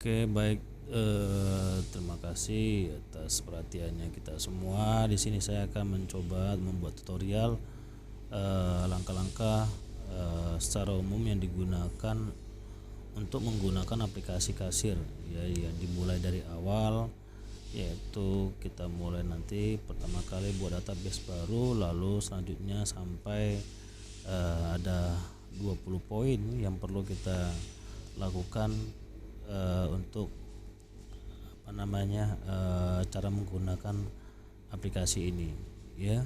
Oke, baik. Terima kasih atas perhatiannya kita semua. Di sini saya akan mencoba membuat tutorial langkah-langkah secara umum yang digunakan untuk menggunakan aplikasi kasir, ya, yang dimulai dari awal, yaitu kita mulai nanti pertama kali buat database baru, lalu selanjutnya sampai ada 20 poin yang perlu kita lakukan untuk cara menggunakan aplikasi ini, ya.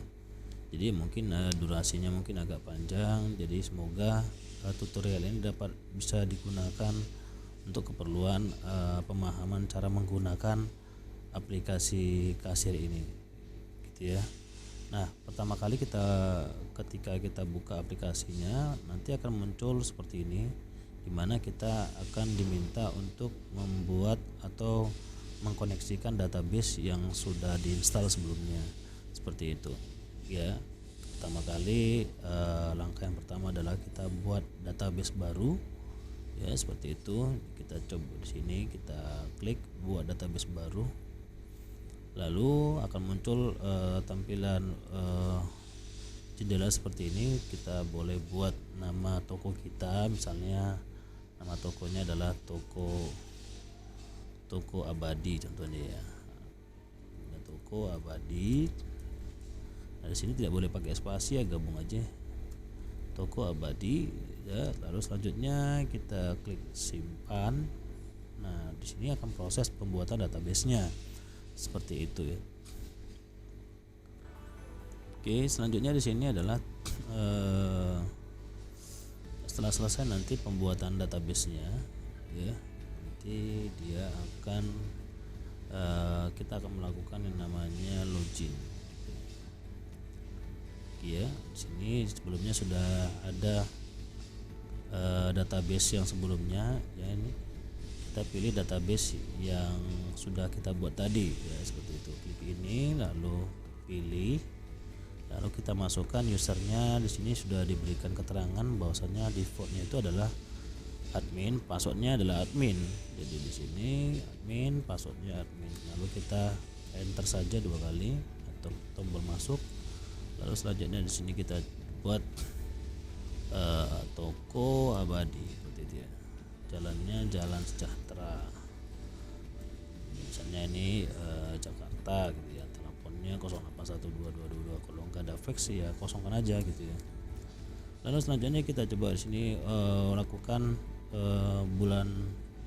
Jadi mungkin durasinya mungkin agak panjang, jadi semoga tutorial ini dapat bisa digunakan untuk keperluan pemahaman cara menggunakan aplikasi kasir ini, gitu ya. Nah, pertama kali ketika kita buka aplikasinya, nanti akan muncul seperti ini, di mana kita akan diminta untuk membuat atau mengkoneksikan database yang sudah diinstal sebelumnya, seperti itu, ya. Pertama kali langkah yang pertama adalah kita buat database baru, ya, seperti itu. Kita coba di sini, kita klik buat database baru, lalu akan muncul tampilan jendela seperti ini. Kita boleh buat nama toko kita, misalnya nama tokonya adalah toko abadi contohnya, ya. Nah, toko abadi. Nah, di sini tidak boleh pakai spasi, ya, gabung aja toko abadi, ya. Lalu selanjutnya kita klik simpan. Nah, di sini akan proses pembuatan databasenya seperti itu, ya. Oke, selanjutnya di sini adalah setelah selesai nanti pembuatan databasenya, ya, nanti dia akan kita akan melakukan yang namanya login, ya. Di sini sebelumnya sudah ada database yang sebelumnya, ya. Ini kita pilih database yang sudah kita buat tadi, ya, seperti itu. Klik ini, lalu pilih, lalu kita masukkan usernya. Di sini sudah diberikan keterangan bahwasanya defaultnya itu adalah admin, passwordnya adalah admin. Jadi di sini admin, passwordnya admin. Lalu kita enter saja 2 kali atau tombol masuk. Lalu selanjutnya di sini kita buat toko abadi, seperti itu, ya. Jalannya Jalan Sejahtera, misalnya ini Jakarta, gitu ya. Teleponnya 081222, kalau nggak ada fax ya kosongkan aja, gitu ya. Lalu selanjutnya kita coba di sini lakukan bulan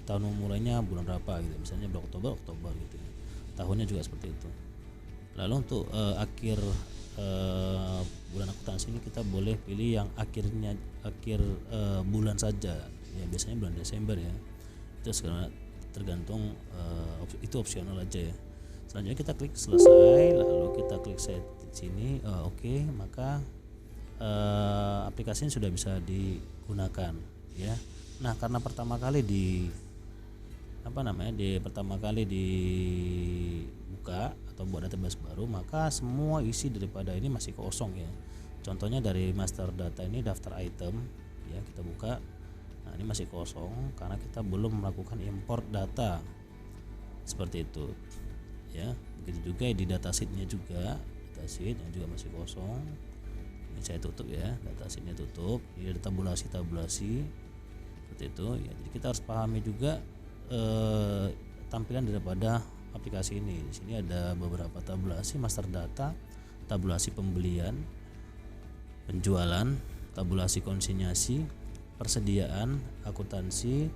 tahun mulainya bulan berapa, gitu, misalnya bulan Oktober gitu ya. Tahunnya juga seperti itu. Lalu untuk akhir bulan akuntansi ini kita boleh pilih yang akhir bulan saja, ya, biasanya bulan Desember, ya. Itu sekarang tergantung, itu opsional aja, ya. Selanjutnya kita klik selesai, lalu kita klik set di sini, oke, maka aplikasinya sudah bisa digunakan, ya. Nah, karena pertama kali dibuka atau buat database baru, maka semua isi daripada ini masih kosong, ya. Contohnya dari master data ini, daftar item, ya, kita buka. Nah, ini masih kosong karena kita belum melakukan import data, seperti itu, ya. Begitu juga di datasheetnya juga, datasheet yang juga masih kosong. Ini saya tutup, ya, datasheetnya tutup. Ini ada tabulasi seperti itu, ya. Jadi kita harus pahami juga tampilan daripada aplikasi ini. Di sini ada beberapa tabulasi: master data, tabulasi pembelian, penjualan, tabulasi konsinyasi, persediaan, akuntansi,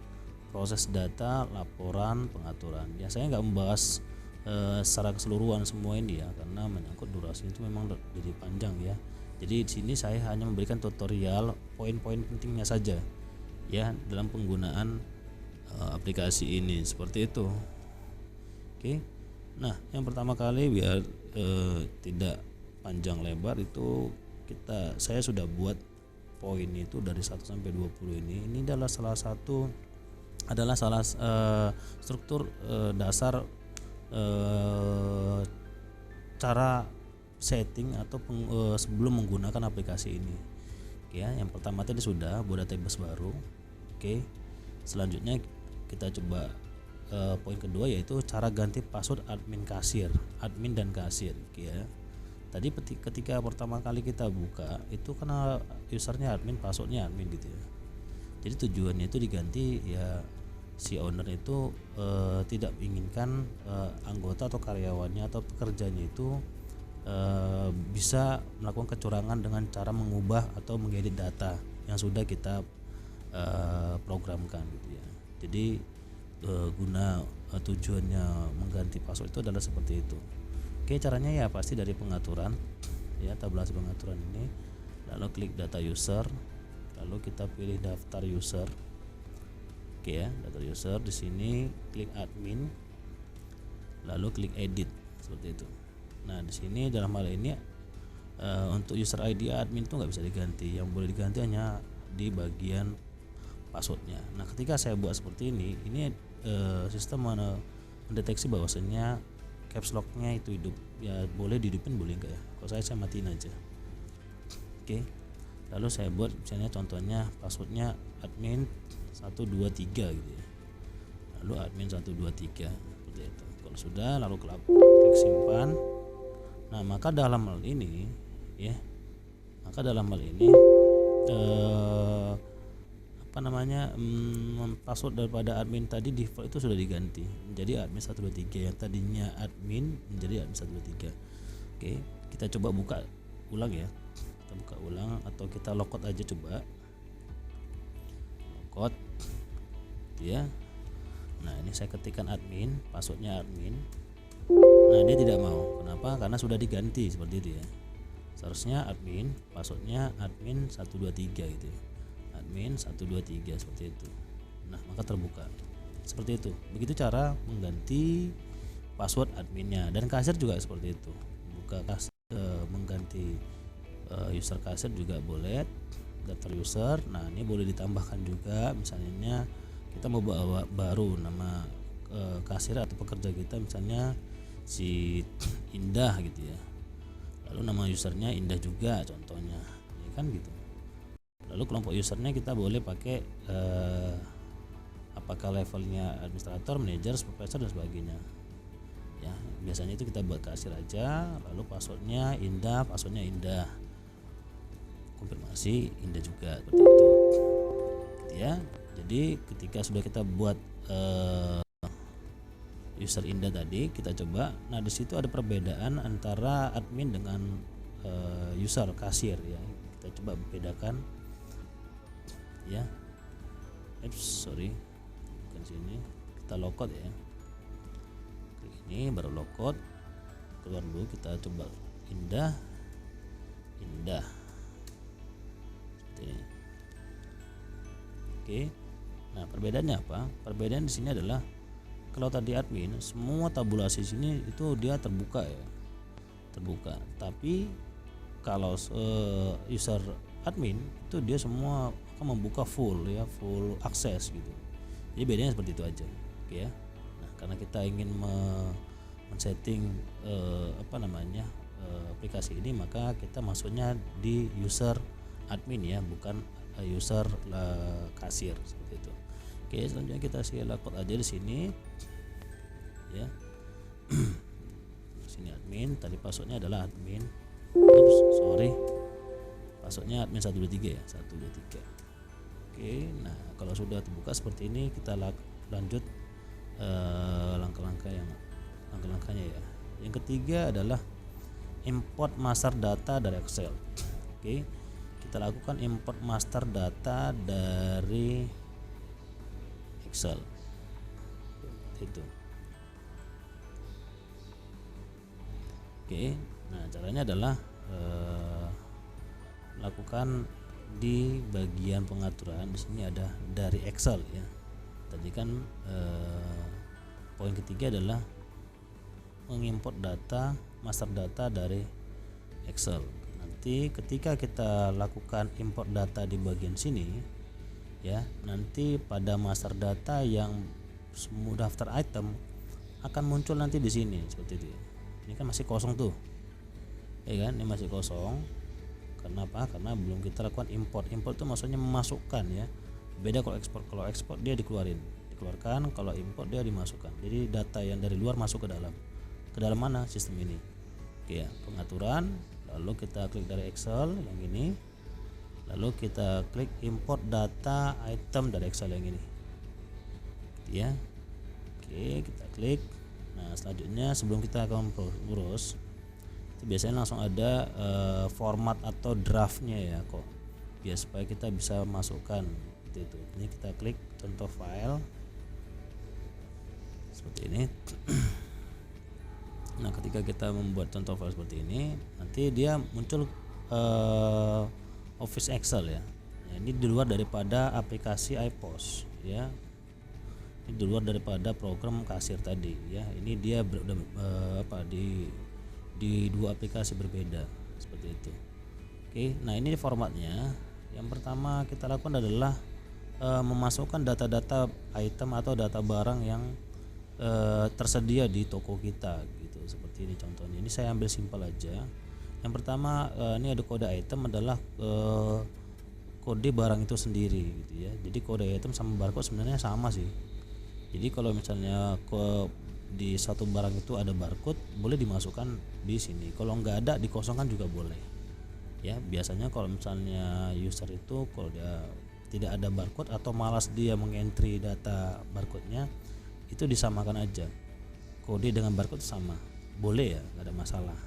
proses data, laporan, pengaturan. Ya, saya nggak membahas secara keseluruhan semua ini, ya, karena menyangkut durasi itu memang jadi panjang, ya. Jadi di sini saya hanya memberikan tutorial poin-poin pentingnya saja, ya, dalam penggunaan aplikasi ini, seperti itu. Oke. Nah, yang pertama kali biar tidak panjang lebar itu saya sudah buat poin itu dari 1 sampai 20 ini. Ini adalah salah struktur dasar cara setting atau sebelum menggunakan aplikasi ini. Oke, ya, yang pertama tadi sudah buat database baru. Oke. Selanjutnya kita coba poin kedua yaitu cara ganti password admin dan kasir, ya. Tadi ketika pertama kali kita buka itu karena usernya admin, passwordnya admin gitu ya. Jadi tujuannya itu diganti ya, si owner itu tidak inginkan anggota atau karyawannya atau pekerjanya itu bisa melakukan kecurangan dengan cara mengubah atau mengedit data yang sudah kita programkan gitu ya. Jadi tujuannya mengganti password itu adalah seperti itu. Oke, caranya ya pasti dari pengaturan ya, tabulasi pengaturan ini, lalu klik data user, lalu kita pilih daftar user. Oke ya, daftar user, di sini klik admin, lalu klik edit seperti itu. Nah, di sini dalam hal ini untuk user ID admin itu nggak bisa diganti, yang boleh diganti hanya di bagian passwordnya. Nah, ketika saya buat seperti ini sistem mendeteksi bahwasannya caps locknya itu hidup, ya boleh dihidupin boleh enggak ya. Kalau saya matiin aja. Oke, lalu saya buat misalnya contohnya passwordnya admin 123 gitu ya, lalu admin 123 seperti itu. Kalau sudah, lalu klik simpan. Nah, maka dalam hal ini ya, password daripada admin tadi default itu sudah diganti menjadi admin 123, yang tadinya admin menjadi admin 123. Oke, kita coba buka ulang ya, kita buka ulang atau kita logout aja, coba logout ya. Nah, ini saya ketikkan admin, passwordnya admin. Nah, dia tidak mau. Kenapa? Karena sudah diganti seperti itu ya. Seharusnya admin, passwordnya admin 123 gitu ya, admin 123 seperti itu. Nah, maka terbuka seperti itu. Begitu cara mengganti password adminnya. Dan kasir juga seperti itu, buka kasir, mengganti user kasir juga boleh, daftar user. Nah, ini boleh ditambahkan juga, misalnya kita mau bawa baru nama kasir atau pekerja kita, misalnya si Indah gitu ya, lalu nama usernya Indah juga contohnya ya kan gitu. Lalu kelompok usernya kita boleh pakai apakah levelnya administrator, manajer, supervisor dan sebagainya ya. Biasanya itu kita buat kasir aja, lalu passwordnya Indah, konfirmasi Indah juga seperti itu gitu ya. Jadi ketika sudah kita buat user Indah tadi, kita coba. Nah, di situ ada perbedaan antara admin dengan user kasir ya. Kita coba bedakan ya. Bukan sini. Kita logout ya. Klik ini baru logout. Keluar dulu, kita coba Indah. Seperti ini. Oke. Nah, perbedaannya apa? Perbedaan di sini adalah kalau tadi admin semua tabulasi sini itu dia terbuka ya, terbuka. Tapi kalau user admin itu dia semua akan membuka full ya, full akses gitu. Jadi bedanya seperti itu aja, oke ya. Nah, karena kita ingin men-setting aplikasi ini, maka kita masuknya di user admin ya, bukan user kasir seperti itu. Oke, selanjutnya kita logout aja di sini ya. Di sini admin, tadi passwordnya adalah admin. Passwordnya admin 123 ya, 123. Oke, nah kalau sudah terbuka seperti ini, kita lanjut langkah-langkahnya ya. Yang ketiga adalah import master data dari Excel. Oke, kita lakukan import master data dari Excel itu. Oke, nah caranya adalah lakukan di bagian pengaturan. Di sini ada dari Excel ya. Tadi kan poin ketiga adalah mengimport data, master data dari Excel. Nanti ketika kita lakukan import data di bagian sini ya, nanti pada master data yang semua daftar item akan muncul nanti di sini seperti itu. Ini kan masih kosong tuh, ya kan? Ini masih kosong. Kenapa? Karena belum kita lakukan import. Import itu maksudnya memasukkan ya. Beda kalau ekspor. Kalau ekspor dia dikeluarin, dikeluarkan, kalau import dia dimasukkan. Jadi data yang dari luar masuk ke dalam mana sistem ini. Oke ya, pengaturan, lalu kita klik dari Excel yang ini, lalu kita klik import data item dari Excel yang ini ya. Oke, kita klik. Nah selanjutnya sebelum kita akan urus itu biasanya langsung ada format atau draftnya ya kok, biar supaya kita bisa masukkan itu. Ini kita klik contoh file seperti ini. Nah ketika kita membuat contoh file seperti ini, nanti dia muncul Office Excel ya. Ini di luar daripada aplikasi iPOS ya. Ini di luar daripada program kasir tadi ya. Ini dia di dua aplikasi berbeda seperti itu. Oke, nah ini formatnya. Yang pertama kita lakukan adalah memasukkan data-data item atau data barang yang tersedia di toko kita gitu. Seperti ini contohnya. Ini saya ambil simpel aja. Yang pertama ini ada kode item adalah kode barang itu sendiri gitu ya. Jadi kode item sama barcode sebenarnya sama sih. Jadi kalau misalnya di satu barang itu ada barcode, boleh dimasukkan di sini. Kalau nggak ada, dikosongkan juga boleh. Ya, biasanya kalau misalnya user itu kalau dia tidak ada barcode atau malas dia mengentry data barcode-nya, itu disamakan aja. Kode dengan barcode sama. Boleh ya, nggak ada masalah.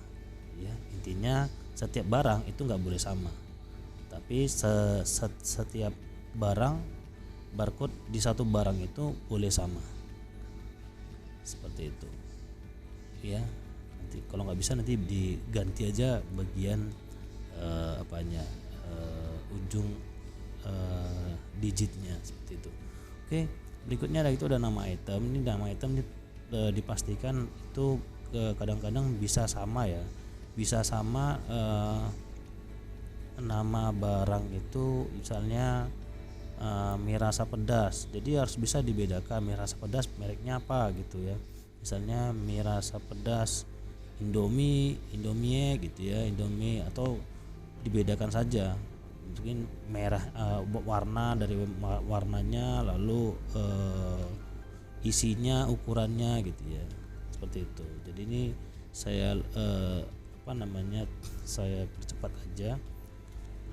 Ya, intinya setiap barang itu nggak boleh sama. Tapi setiap barang barcode di satu barang itu boleh sama seperti itu ya. Nanti kalau nggak bisa nanti diganti aja bagian ujung digitnya seperti itu. Oke, berikutnya ada itu ada nama item. Ini nama item dipastikan itu kadang-kadang bisa sama ya, bisa sama nama barang itu misalnya mie rasa pedas, jadi harus bisa dibedakan mie rasa pedas mereknya apa gitu ya. Misalnya mie rasa pedas Indomie gitu ya, Indomie, atau dibedakan saja mungkin merah warna dari warnanya, lalu isinya, ukurannya gitu ya, seperti itu. Jadi ini saya saya percepat aja.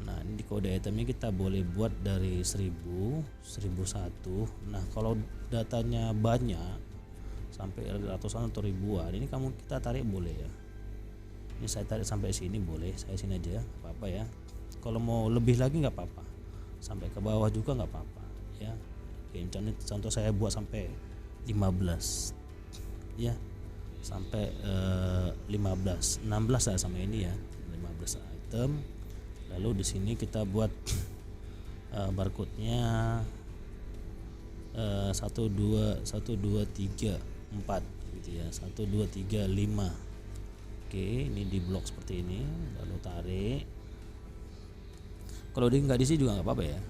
Nah ini di kode itemnya kita boleh buat dari 1000, 1001. Nah kalau datanya banyak sampai ratusan atau ribuan, ini kita tarik boleh ya. Ini saya tarik sampai sini boleh, saya sini aja apa-apa ya. Kalau mau lebih lagi nggak apa-apa, sampai ke bawah juga nggak apa-apa ya. Oke, contoh saya buat sampai 15 ya, sampai 16 lah sama ini ya, 15 item. Lalu di sini kita buat barcode-nya 1 2 3 4 gitu ya, 1 2 3 5. Oke, ini di blok seperti ini, lalu tarik. Kalau dia nggak diisi juga nggak apa-apa ya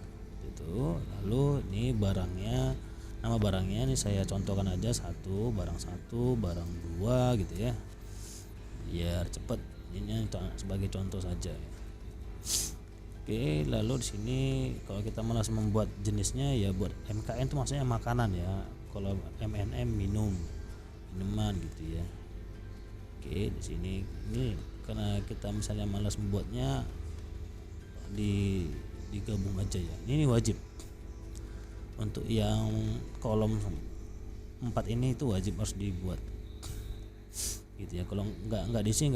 gitu. Lalu ini barangnya, nama barangnya ini saya contohkan aja barang 2 gitu ya, biar cepet. Ini sebagai contoh saja ya. Oke, lalu di sini kalau kita malas membuat jenisnya ya buat MKN itu maksudnya makanan ya. Kalau MNM minuman gitu ya. Oke, di sini ini karena kita misalnya malas membuatnya digabung aja ya. Ini wajib. Untuk yang kolom 4 ini itu wajib harus dibuat. Gitu ya. Kalau enggak diisi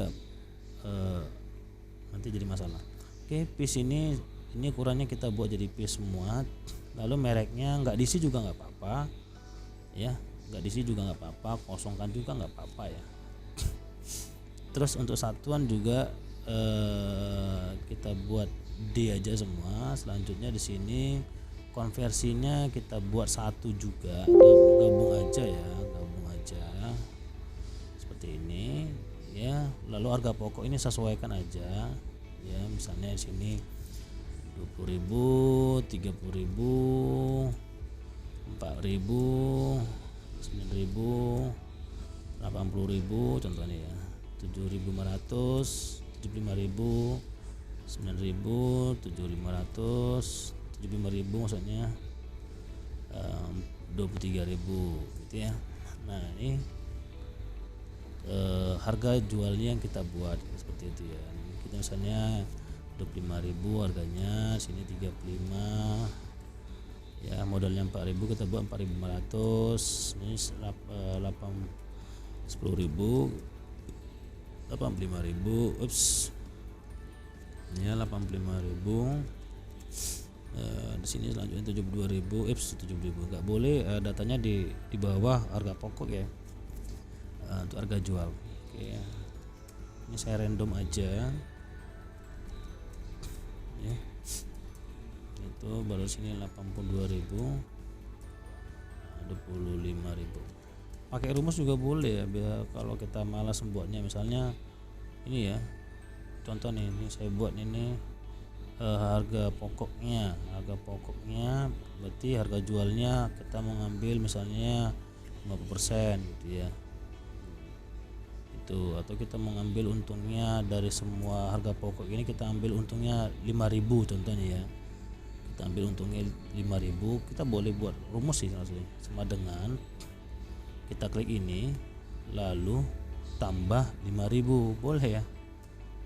nanti jadi masalah. Oke, piece ini ukurannya kita buat jadi piece semua. Lalu mereknya nggak diisi juga nggak apa-apa ya, nggak diisi juga nggak apa-apa, kosongkan juga nggak apa-apa ya. Terus untuk satuan juga kita buat D aja semua. Selanjutnya di sini konversinya kita buat 1 juga, gabung aja seperti ini ya. Lalu harga pokok ini sesuaikan aja ya, misalnya di sini 20.000, 30.000, 4.000, 9.000, 80.000 contohnya ya, 7.500, 75.000, 9.000, 7.500, 75.000 maksudnya, 23.000 gitu ya. Nah ini harga jualnya yang kita buat seperti itu ya. Kita misalnya 25.000 harganya, sini 35 ya, modalnya 4.000, kita buat 4.500, ini 10.000, 85.000, ups ya 85.000. Di sini selanjutnya 72.000, 7.000. Nggak boleh datanya di bawah harga pokok ya, untuk harga jual. Oke, ini saya random aja ya. Itu baru sini 82.000, 25.000. Pakai rumus juga boleh ya, biar kalau kita malas membuatnya. Misalnya ini ya, contoh nih, ini saya buat ini harga pokoknya berarti harga jualnya kita mengambil misalnya 50% gitu ya, itu. Atau kita mengambil untungnya dari semua harga pokok ini, kita ambil untungnya 5.000 contohnya ya, kita ambil untungnya 5.000. Kita boleh buat rumus sih maksudnya, sama dengan kita klik ini lalu tambah 5.000, boleh ya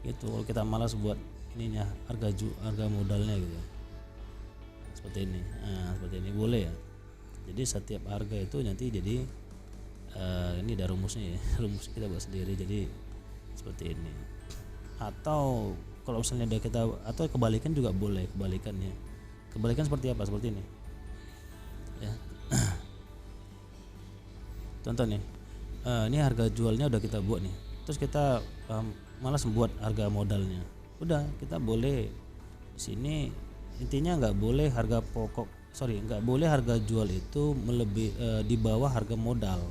gitu. Kalau kita malas buat ininya harga modalnya gitu ya, seperti ini. Nah, seperti ini boleh ya. Jadi setiap harga itu nanti jadi ini ada rumusnya ya, rumus kita buat sendiri, jadi seperti ini. Atau kalau misalnya ada kita, atau kebalikan juga boleh. Kebalikan seperti apa? Seperti ini ya. Contoh nih, ini harga jualnya udah kita buat nih, terus kita malas membuat harga modalnya. Udah, kita boleh di sini, intinya nggak boleh nggak boleh harga jual itu di bawah harga modal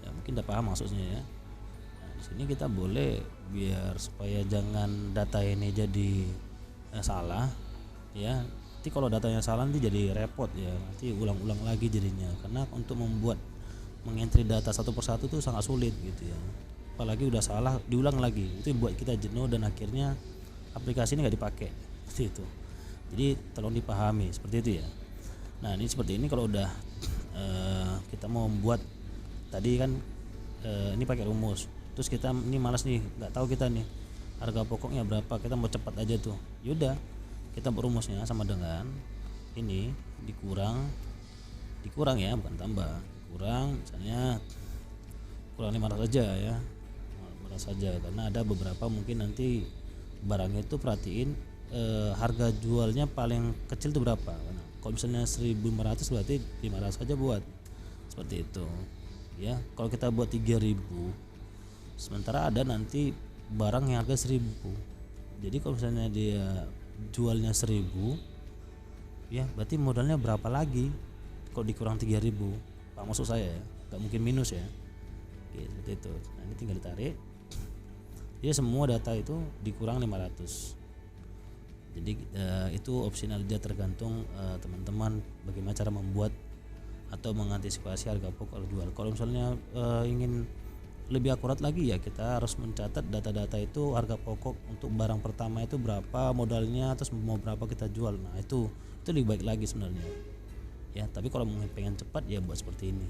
ya. Mungkin udah paham maksudnya ya. Nah, di sini kita boleh, biar supaya jangan data ini jadi salah ya. Nanti kalau datanya salah nanti jadi repot ya, nanti ulang-ulang lagi jadinya, karena untuk mengentri data satu persatu itu sangat sulit gitu ya. Apalagi udah salah diulang lagi, itu buat kita jenuh dan akhirnya aplikasi ini nggak dipakai seperti itu. Jadi tolong dipahami seperti itu ya. Nah ini seperti ini kalau udah kita mau membuat tadi kan, ini pakai rumus. Terus kita ini malas nih, nggak tahu kita nih harga pokoknya berapa, kita mau cepat aja tuh. Yaudah, kita buat rumusnya sama dengan ini dikurang ya, bukan tambah. Kurang, misalnya kurang 500 aja ya, 500 saja, karena ada beberapa mungkin nanti barangnya itu perhatiin harga jualnya paling kecil itu berapa. Nah, kalau misalnya 1.500 berarti 500 saja buat seperti itu ya. Kalau kita buat 3.000, sementara ada nanti barang yang harga 1.000, jadi kalau misalnya dia jualnya 1.000 ya, berarti modalnya berapa lagi kalau dikurang 3.000. Pak, maksud saya ya, nggak mungkin minus ya. Oke, seperti itu. Nah ini tinggal ditarik, dia semua data itu dikurang 500. Jadi itu opsional aja, tergantung teman-teman bagaimana cara membuat atau mengantisipasi harga pokok jual. Kalau misalnya ingin lebih akurat lagi ya, kita harus mencatat data-data itu, harga pokok untuk barang pertama itu berapa modalnya, terus mau berapa kita jual. Nah itu lebih baik lagi sebenarnya ya. Tapi kalau pengen cepat ya buat seperti ini.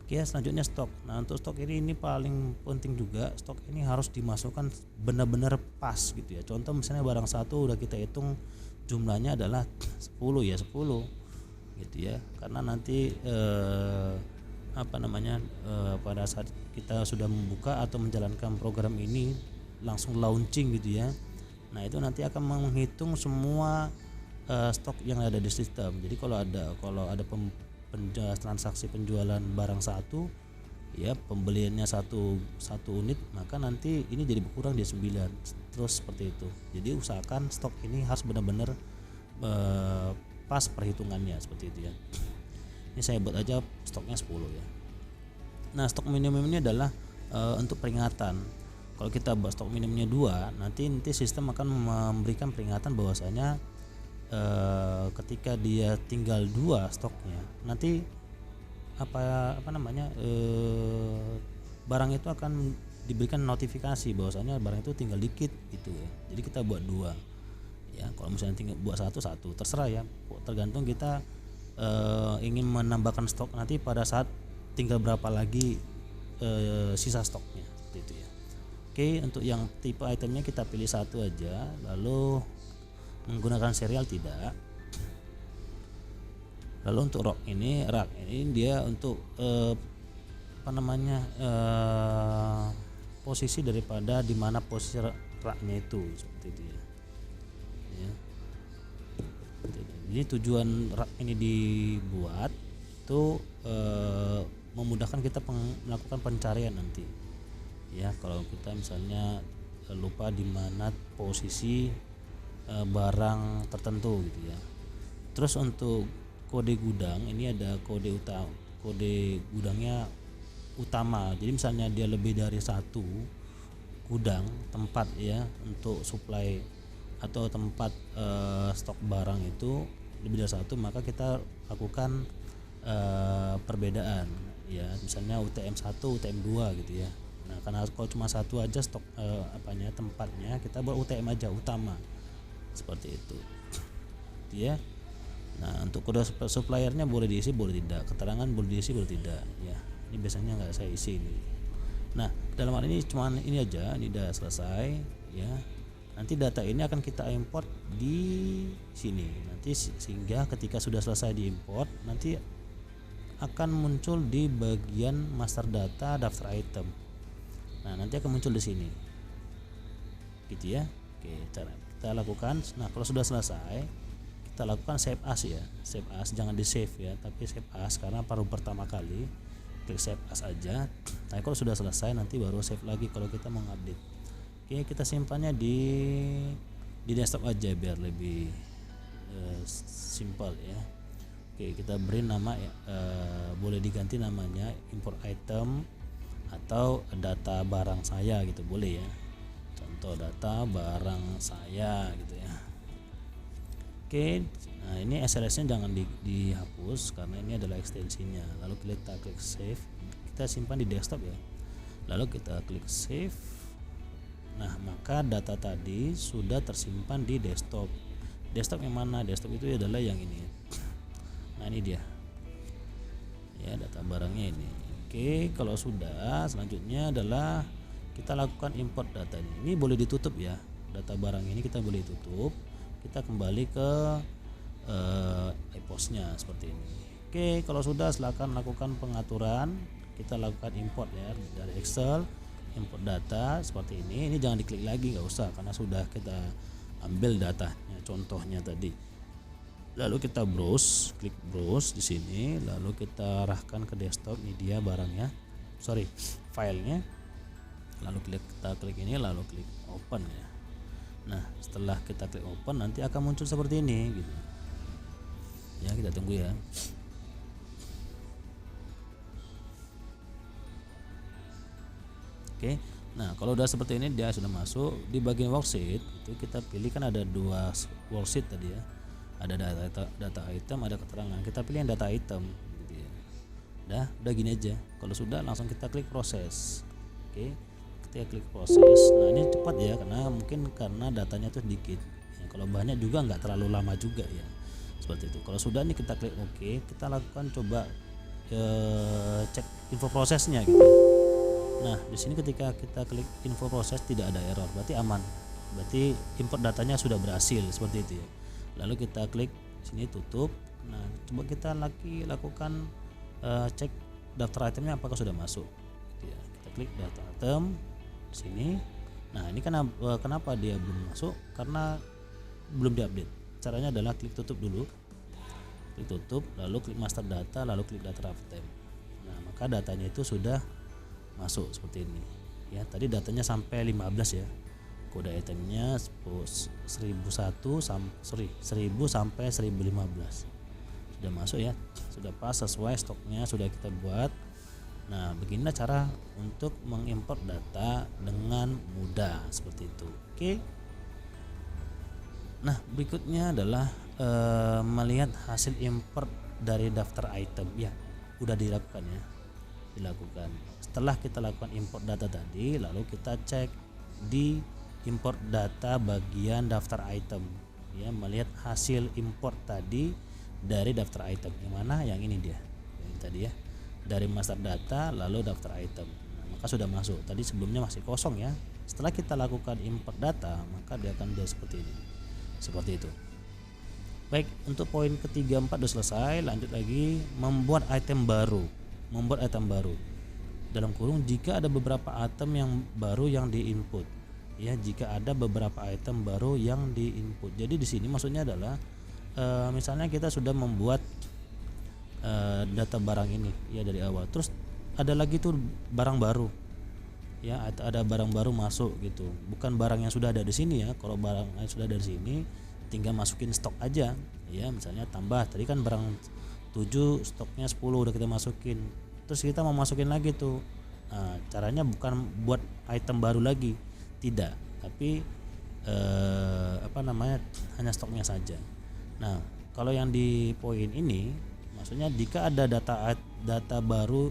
Oke, selanjutnya stok. Nah untuk stok ini paling penting juga. Stok ini harus dimasukkan benar-benar pas gitu ya. Contoh misalnya barang satu udah kita hitung jumlahnya adalah 10 ya, 10 gitu ya. Karena nanti pada saat kita sudah membuka atau menjalankan program ini, langsung launching gitu ya. Nah itu nanti akan menghitung semua stok yang ada di sistem. Jadi kalau ada transaksi penjualan barang satu ya, pembeliannya satu unit, maka nanti ini jadi berkurang di 9, terus seperti itu. Jadi usahakan stok ini harus benar-benar pas perhitungannya seperti itu ya. Ini saya buat aja stoknya 10 ya. Nah stok minimum ini adalah untuk peringatan. Kalau kita buat stok minimumnya 2, nanti sistem akan memberikan peringatan bahwasanya ketika dia tinggal 2 stoknya, nanti barang itu akan diberikan notifikasi bahwasanya barang itu tinggal dikit gitu ya. Jadi kita buat 2 ya. Kalau misalnya tinggal buat satu terserah ya, tergantung kita ingin menambahkan stok nanti pada saat tinggal berapa lagi sisa stoknya seperti itu ya. Oke, untuk yang tipe itemnya kita pilih satu aja, lalu menggunakan serial tidak. Lalu untuk rak ini dia untuk posisi daripada di mana posisi raknya itu seperti itu ya. Jadi tujuan rak ini dibuat itu memudahkan kita melakukan pencarian nanti ya, kalau kita misalnya lupa di mana posisi barang tertentu gitu ya. Terus untuk kode gudang ini ada kode gudangnya utama. Jadi misalnya dia lebih dari satu gudang tempat ya untuk supply atau tempat stok barang itu lebih dari satu, maka kita lakukan perbedaan ya, misalnya UTM 1 UTM 2 gitu ya. Nah, karena kalau cuma satu aja stok tempatnya, kita buat UTM aja utama seperti itu ya. Nah, untuk kode suppliernya boleh diisi boleh tidak, keterangan boleh diisi boleh tidak ya. Ini biasanya nggak saya isi ini. Nah, dalam hal ini cuman ini aja, ini udah selesai ya. Nanti data ini akan kita import di sini nanti, sehingga ketika sudah selesai diimport nanti akan muncul di bagian master data daftar item. Nah, nanti akan muncul di sini gitu ya. Oke, cara kita lakukan. Nah, kalau sudah selesai kita lakukan save as ya, save as, jangan di save ya, tapi save as karena baru pertama kali, klik save as aja. Nah, kalau sudah selesai nanti baru save lagi kalau kita mau update. Oke, kita simpannya di desktop aja biar lebih simple ya. Oke, kita beri nama ya, boleh diganti namanya import item atau data barang saya gitu boleh ya. Contoh data barang saya gitu ya. Oke, nah ini SLS-nya jangan dihapus karena ini adalah ekstensinya. Lalu kita klik save, kita simpan di desktop ya. Lalu kita klik save. Nah, maka data tadi sudah tersimpan di desktop. Desktop yang mana? Desktop itu adalah yang ini. Nah, ini dia. Ya, data barangnya ini. Oke, kalau sudah, selanjutnya adalah kita lakukan import data ini. Ini boleh ditutup ya. Data barang ini kita boleh tutup. Kita kembali ke iPostnya seperti ini. Oke, kalau sudah silakan lakukan pengaturan. Kita lakukan import ya dari Excel. Import data seperti ini jangan diklik lagi, nggak usah karena sudah kita ambil datanya contohnya tadi. Lalu kita browse, klik browse di sini, lalu kita arahkan ke desktop. Ini dia barangnya, filenya. Lalu kita klik ini, lalu klik open ya. Nah, setelah kita klik open nanti akan muncul seperti ini gitu ya. Kita tunggu ya. Oke, nah kalau udah seperti ini dia sudah masuk di bagian worksheet. Itu kita pilih, kan ada dua worksheet tadi ya, ada data item, ada keterangan. Kita pilih yang data item gitu ya. Udah gini aja. Kalau sudah langsung kita klik proses. Oke, kita klik proses. Nah, ini cepat ya karena datanya tuh sedikit ya, kalau banyak juga nggak terlalu lama juga ya, seperti itu. Kalau sudah nih kita klik OK, kita lakukan coba cek info prosesnya gitu. Nah, di sini ketika kita klik info proses tidak ada error, berarti aman. Berarti import datanya sudah berhasil seperti itu ya. Lalu kita klik sini tutup. Nah, coba kita lakukan cek daftar itemnya apakah sudah masuk. Gitu ya. Kita klik daftar item di sini. Nah, ini kenapa dia belum masuk? Karena belum diupdate. Caranya adalah klik tutup dulu. Klik tutup, lalu klik master data, lalu klik daftar item. Nah, maka datanya itu sudah masuk seperti ini ya. Tadi datanya sampai 15 ya, kode itemnya 1000 sampai 1015 sudah masuk ya, sudah pas sesuai stoknya sudah kita buat. Nah, beginilah cara untuk mengimport data dengan mudah seperti itu. Oke, nah berikutnya adalah melihat hasil import dari daftar item ya, udah dilakukan. Setelah kita lakukan import data tadi, lalu kita cek di import data bagian daftar item ya, melihat hasil import tadi dari daftar item. Yang mana? Yang ini dia, yang tadi ya, dari master data lalu daftar item. Nah, maka sudah masuk. Tadi sebelumnya masih kosong ya. Setelah kita lakukan import data, maka dia akan jadi seperti ini, seperti itu. Baik, untuk poin ketiga 4 sudah selesai. Lanjut lagi, membuat item baru. Membuat item baru dalam kurung jika ada beberapa item yang baru yang diinput. Ya, jika ada beberapa item baru yang diinput. Jadi di sini maksudnya adalah misalnya kita sudah membuat data barang ini ya dari awal. Terus ada lagi tuh barang baru. Ya, ada barang baru masuk gitu. Bukan barang yang sudah ada di sini ya. Kalau barang yang sudah ada di sini tinggal masukin stok aja ya, misalnya tambah tadi kan barang 7 stoknya 10 udah kita masukin, terus kita mau masukin lagi tuh. Nah, caranya bukan buat item baru lagi, tidak, tapi hanya stoknya saja. Nah, kalau yang di poin ini maksudnya jika ada data baru,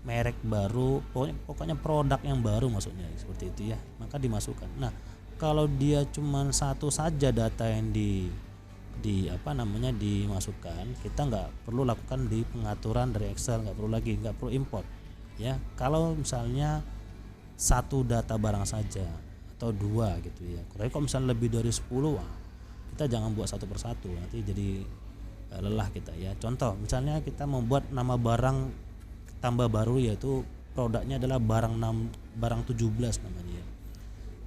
merek baru, pokoknya produk yang baru maksudnya seperti itu ya, maka dimasukkan. Nah, kalau dia cuma satu saja data yang dimasukkan, kita nggak perlu lakukan di pengaturan dari Excel, nggak perlu import ya. Kalau misalnya satu data barang saja atau 2 gitu ya, tapi kalau misalnya lebih dari 10, kita jangan buat satu persatu, nanti jadi lelah kita ya. Contoh misalnya kita membuat nama barang tambah baru, yaitu produknya adalah barang 17 namanya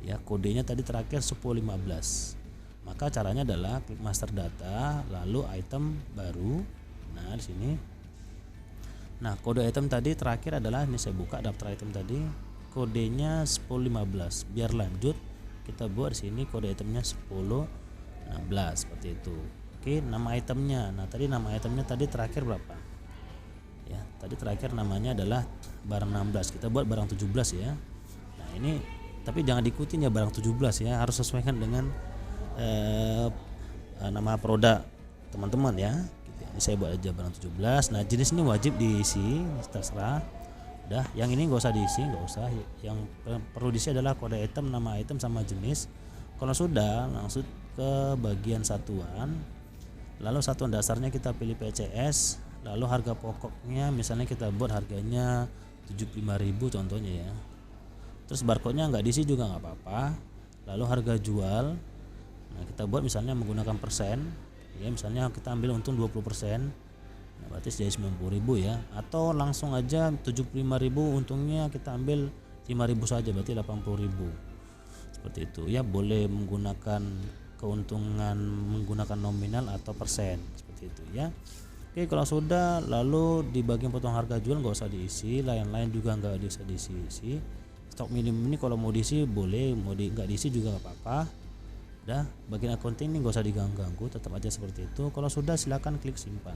ya, kodenya tadi terakhir 1015. Maka caranya adalah klik master data lalu item baru. Nah, di sini. Nah, kode item tadi terakhir adalah ini, saya buka daftar item tadi, kodenya 1015. Biar lanjut kita buat di sini kode itemnya 1016 seperti itu. Oke, nama itemnya. Nah, tadi nama itemnya tadi terakhir berapa? Ya, tadi terakhir namanya adalah barang 16. Kita buat barang 17 ya. Nah, ini tapi jangan diikutin ya barang 17 ya, harus sesuaikan dengan nama produk teman-teman ya. Ini saya buat aja barang 17. Nah, jenis ini wajib diisi, terserah. Udah, yang ini nggak usah diisi, nggak usah. Yang perlu diisi adalah kode item, nama item sama jenis. Kalau sudah, langsung ke bagian satuan. Lalu satuan dasarnya kita pilih PCS. Lalu harga pokoknya misalnya kita buat harganya 75.000 contohnya ya. Terus barcode-nya nggak diisi juga nggak apa-apa. Lalu harga jual, nah kita buat misalnya menggunakan persen ya, misalnya kita ambil untung 20%, nah berarti jadi 90.000 ya. Atau langsung aja 75.000, untungnya kita ambil 5.000 saja, berarti 80.000 seperti itu ya. Boleh menggunakan keuntungan menggunakan nominal atau persen seperti itu ya. Oke, kalau sudah, lalu di bagian potong harga jual nggak usah diisi, lain-lain juga nggak usah diisi. Stok minimum ini kalau mau diisi boleh, mau nggak diisi juga nggak apa-apa. Udah, bagian accounting ini nggak usah diganggu, tetap aja seperti itu. Kalau sudah, silakan klik simpan.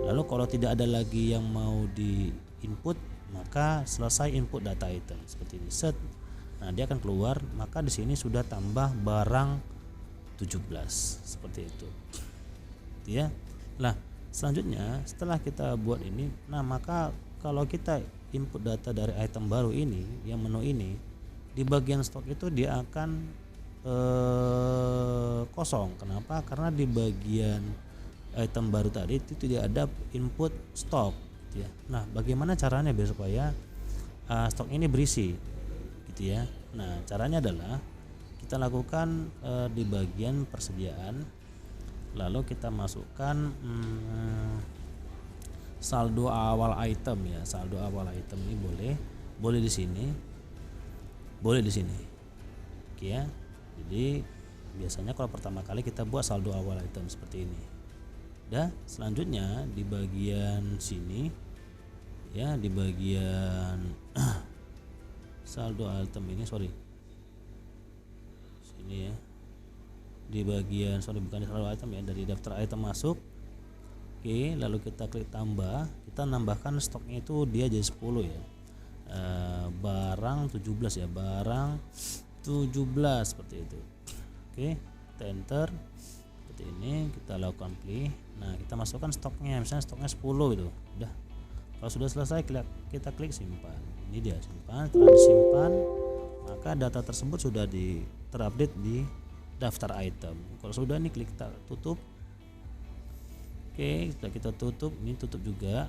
Lalu kalau tidak ada lagi yang mau di input, maka selesai input data item seperti ini. Set. Nah, dia akan keluar, maka di sini sudah tambah barang 17 seperti itu. Ya. Nah, selanjutnya setelah kita buat ini, nah maka kalau kita input data dari item baru ini, yang menu ini, di bagian stok itu dia akan kosong. Kenapa? Karena di bagian item baru tadi itu tidak ada input stok gitu ya. Nah, bagaimana caranya biar supaya stok ini berisi gitu ya. Nah, caranya adalah kita lakukan di bagian persediaan, lalu kita masukkan saldo awal item ya. Saldo awal item ini boleh di sini, boleh di sini. Oke ya. Jadi biasanya kalau pertama kali kita buat saldo awal item seperti ini. Dah, selanjutnya di bagian sini ya, di bagian saldo item ini, sini ya, di bagian bukan di saldo item ya, dari daftar item masuk. Oke, lalu kita klik tambah, kita nambahkan stoknya itu dia jadi 10 ya, barang 17 ya, barang 17 seperti itu. Oke, kita enter seperti ini, kita lakukan play. Nah, kita masukkan stoknya, misalnya stoknya 10 gitu. Udah, kalau sudah selesai kita klik simpan. Ini dia simpan. Setelah disimpan, maka data tersebut sudah terupdate di daftar item. Kalau sudah, nih klik tutup. Oke, sudah kita tutup, ini tutup juga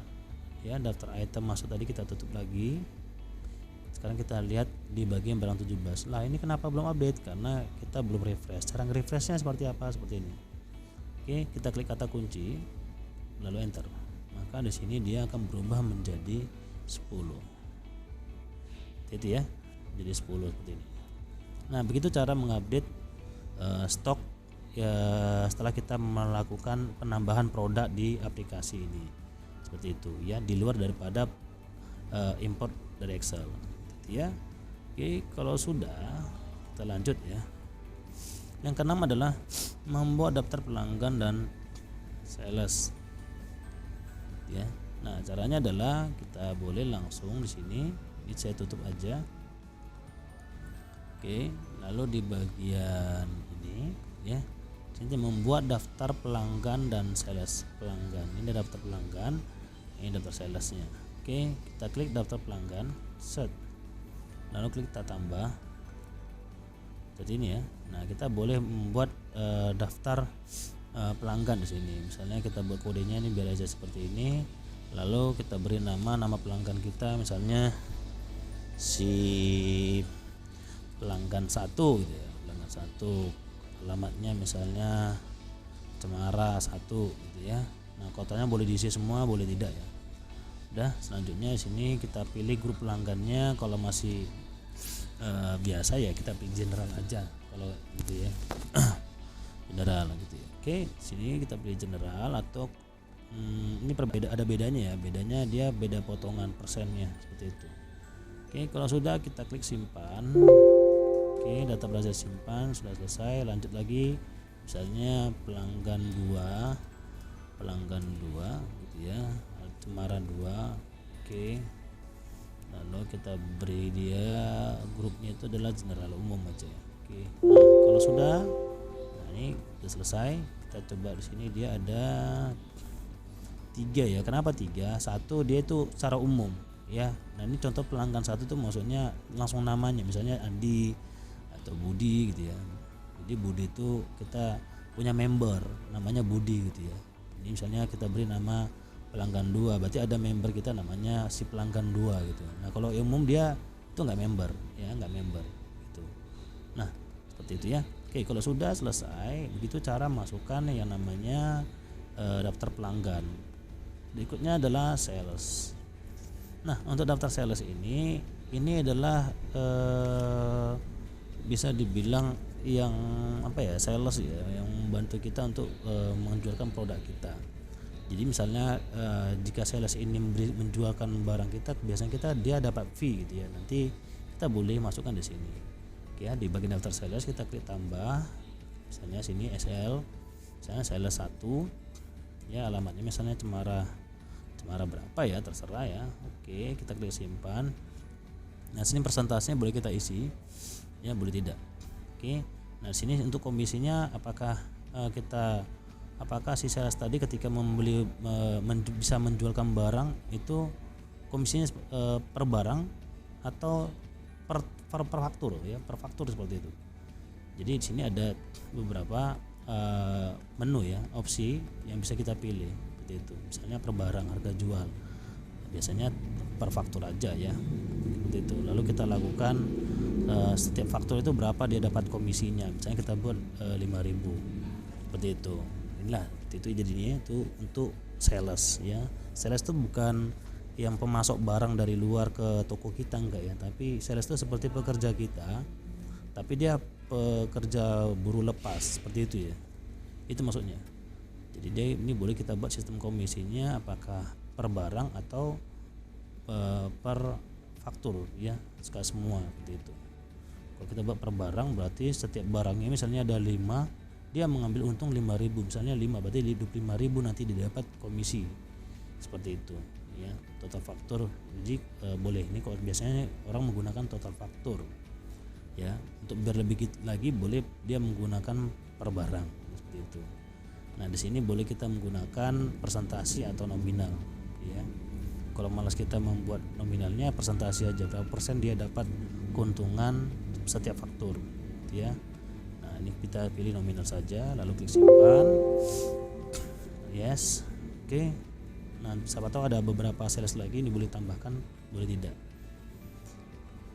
ya, daftar item masuk tadi kita tutup lagi. Sekarang kita lihat di bagian barang 17. Lah ini kenapa belum update? Karena kita belum refresh. Cara nge-refreshnya seperti apa? Seperti ini. Oke, kita klik kata kunci lalu enter. Maka di sini dia akan berubah menjadi 10. Itu ya. Jadi 10 seperti ini. Nah, begitu cara mengupdate stok ya setelah kita melakukan penambahan produk di aplikasi ini. Seperti itu ya, di luar daripada import dari Excel. Gitu ya. Oke, kalau sudah kita lanjut ya. Yang keenam adalah membuat daftar pelanggan dan sales. Ya. Nah, caranya adalah kita boleh langsung di sini, ini saya tutup aja. Oke, lalu di bagian ini ya, ini membuat daftar pelanggan dan sales pelanggan. Ini daftar pelanggan, ini daftar salesnya. Oke, kita klik daftar pelanggan, set. Lalu klik tak tambah. Seperti ini ya. Nah, kita boleh membuat daftar pelanggan di sini. Misalnya kita buat kodenya ini biar aja seperti ini. Lalu kita beri nama pelanggan kita, misalnya si pelanggan 1 gitu ya, pelanggan 1, alamatnya misalnya Cemara 1 gitu ya. Nah, kotanya boleh diisi semua, boleh tidak ya. Udah, selanjutnya di sini kita pilih grup pelanggannya. Kalau masih biasa ya kita pilih general aja kalau gitu ya. General gitu ya. Oke, sini kita pilih general atau ini ada bedanya ya. Bedanya dia beda potongan persennya seperti itu. Oke, kalau sudah kita klik simpan. Oke, data berhasil simpan, sudah selesai. Lanjut lagi, misalnya pelanggan 2 gitu ya, Cemara 2. Oke, lalu kita beri dia grupnya itu adalah general umum aja ya. Oke, nah kalau sudah, nah ini sudah selesai. Kita coba di sini dia ada 3 ya. Kenapa 3? 1 dia itu secara umum ya. Nah, ini contoh pelanggan 1 tuh maksudnya langsung namanya, misalnya Andi atau Budi gitu ya. Jadi Budi itu kita punya member namanya Budi gitu ya. Ini misalnya kita beri nama pelanggan 2, berarti ada member kita namanya si pelanggan 2 gitu. Nah, kalau umum dia itu nggak member ya, nggak member gitu. Nah, seperti itu ya. Oke, kalau sudah selesai, begitu cara masukkan yang namanya daftar pelanggan. Berikutnya adalah sales. Nah, untuk daftar sales ini adalah bisa dibilang yang apa ya, sales ya, yang membantu kita untuk menjualkan produk kita. Jadi misalnya jika sales ini menjualkan barang kita, biasanya dia dapat fee gitu ya. Nanti kita boleh masukkan di sini. Oke ya, di bagian daftar sales kita klik tambah. Misalnya sini SL, misalnya sales 1 ya, alamatnya misalnya Cemara berapa ya, terserah ya. Oke, kita klik simpan. Nah, sini persentasenya boleh kita isi ya, boleh tidak. Oke, nah sini untuk komisinya apakah si sales tadi ketika membeli bisa menjualkan barang itu komisinya per barang atau per faktur ya, per faktur seperti itu. Jadi di sini ada beberapa menu ya, opsi yang bisa kita pilih seperti itu. Misalnya per barang harga jual, biasanya per faktur aja ya seperti itu. Lalu kita lakukan setiap faktur itu berapa dia dapat komisinya, misalnya kita buat 5.000 seperti itu. Inilah itu jadinya itu untuk sales ya. Sales itu bukan yang pemasok barang dari luar ke toko kita, enggak ya, tapi sales itu seperti pekerja kita, tapi dia pekerja buruh lepas seperti itu ya, itu maksudnya. Jadi dia ini boleh kita buat sistem komisinya apakah per barang atau per faktur ya, sekali semua seperti itu. Kalau kita buat per barang berarti setiap barangnya misalnya ada 5, dia mengambil untung 5.000, misalnya 5 berarti 25.000 nanti didapat komisi seperti itu ya. Total faktur, jadi boleh ini kalau biasanya orang menggunakan total faktur ya. Untuk biar lebih lagi boleh dia menggunakan per barang seperti itu. Nah, di sini boleh kita menggunakan persentase atau nominal ya. Kalau malas kita membuat nominalnya, persentase aja, berapa persen dia dapat keuntungan setiap faktur ya. Nah, ini kita pilih nominal saja, lalu klik simpan. Yes. Oke. Nah, siapa tahu ada beberapa sales lagi ini boleh tambahkan, boleh tidak.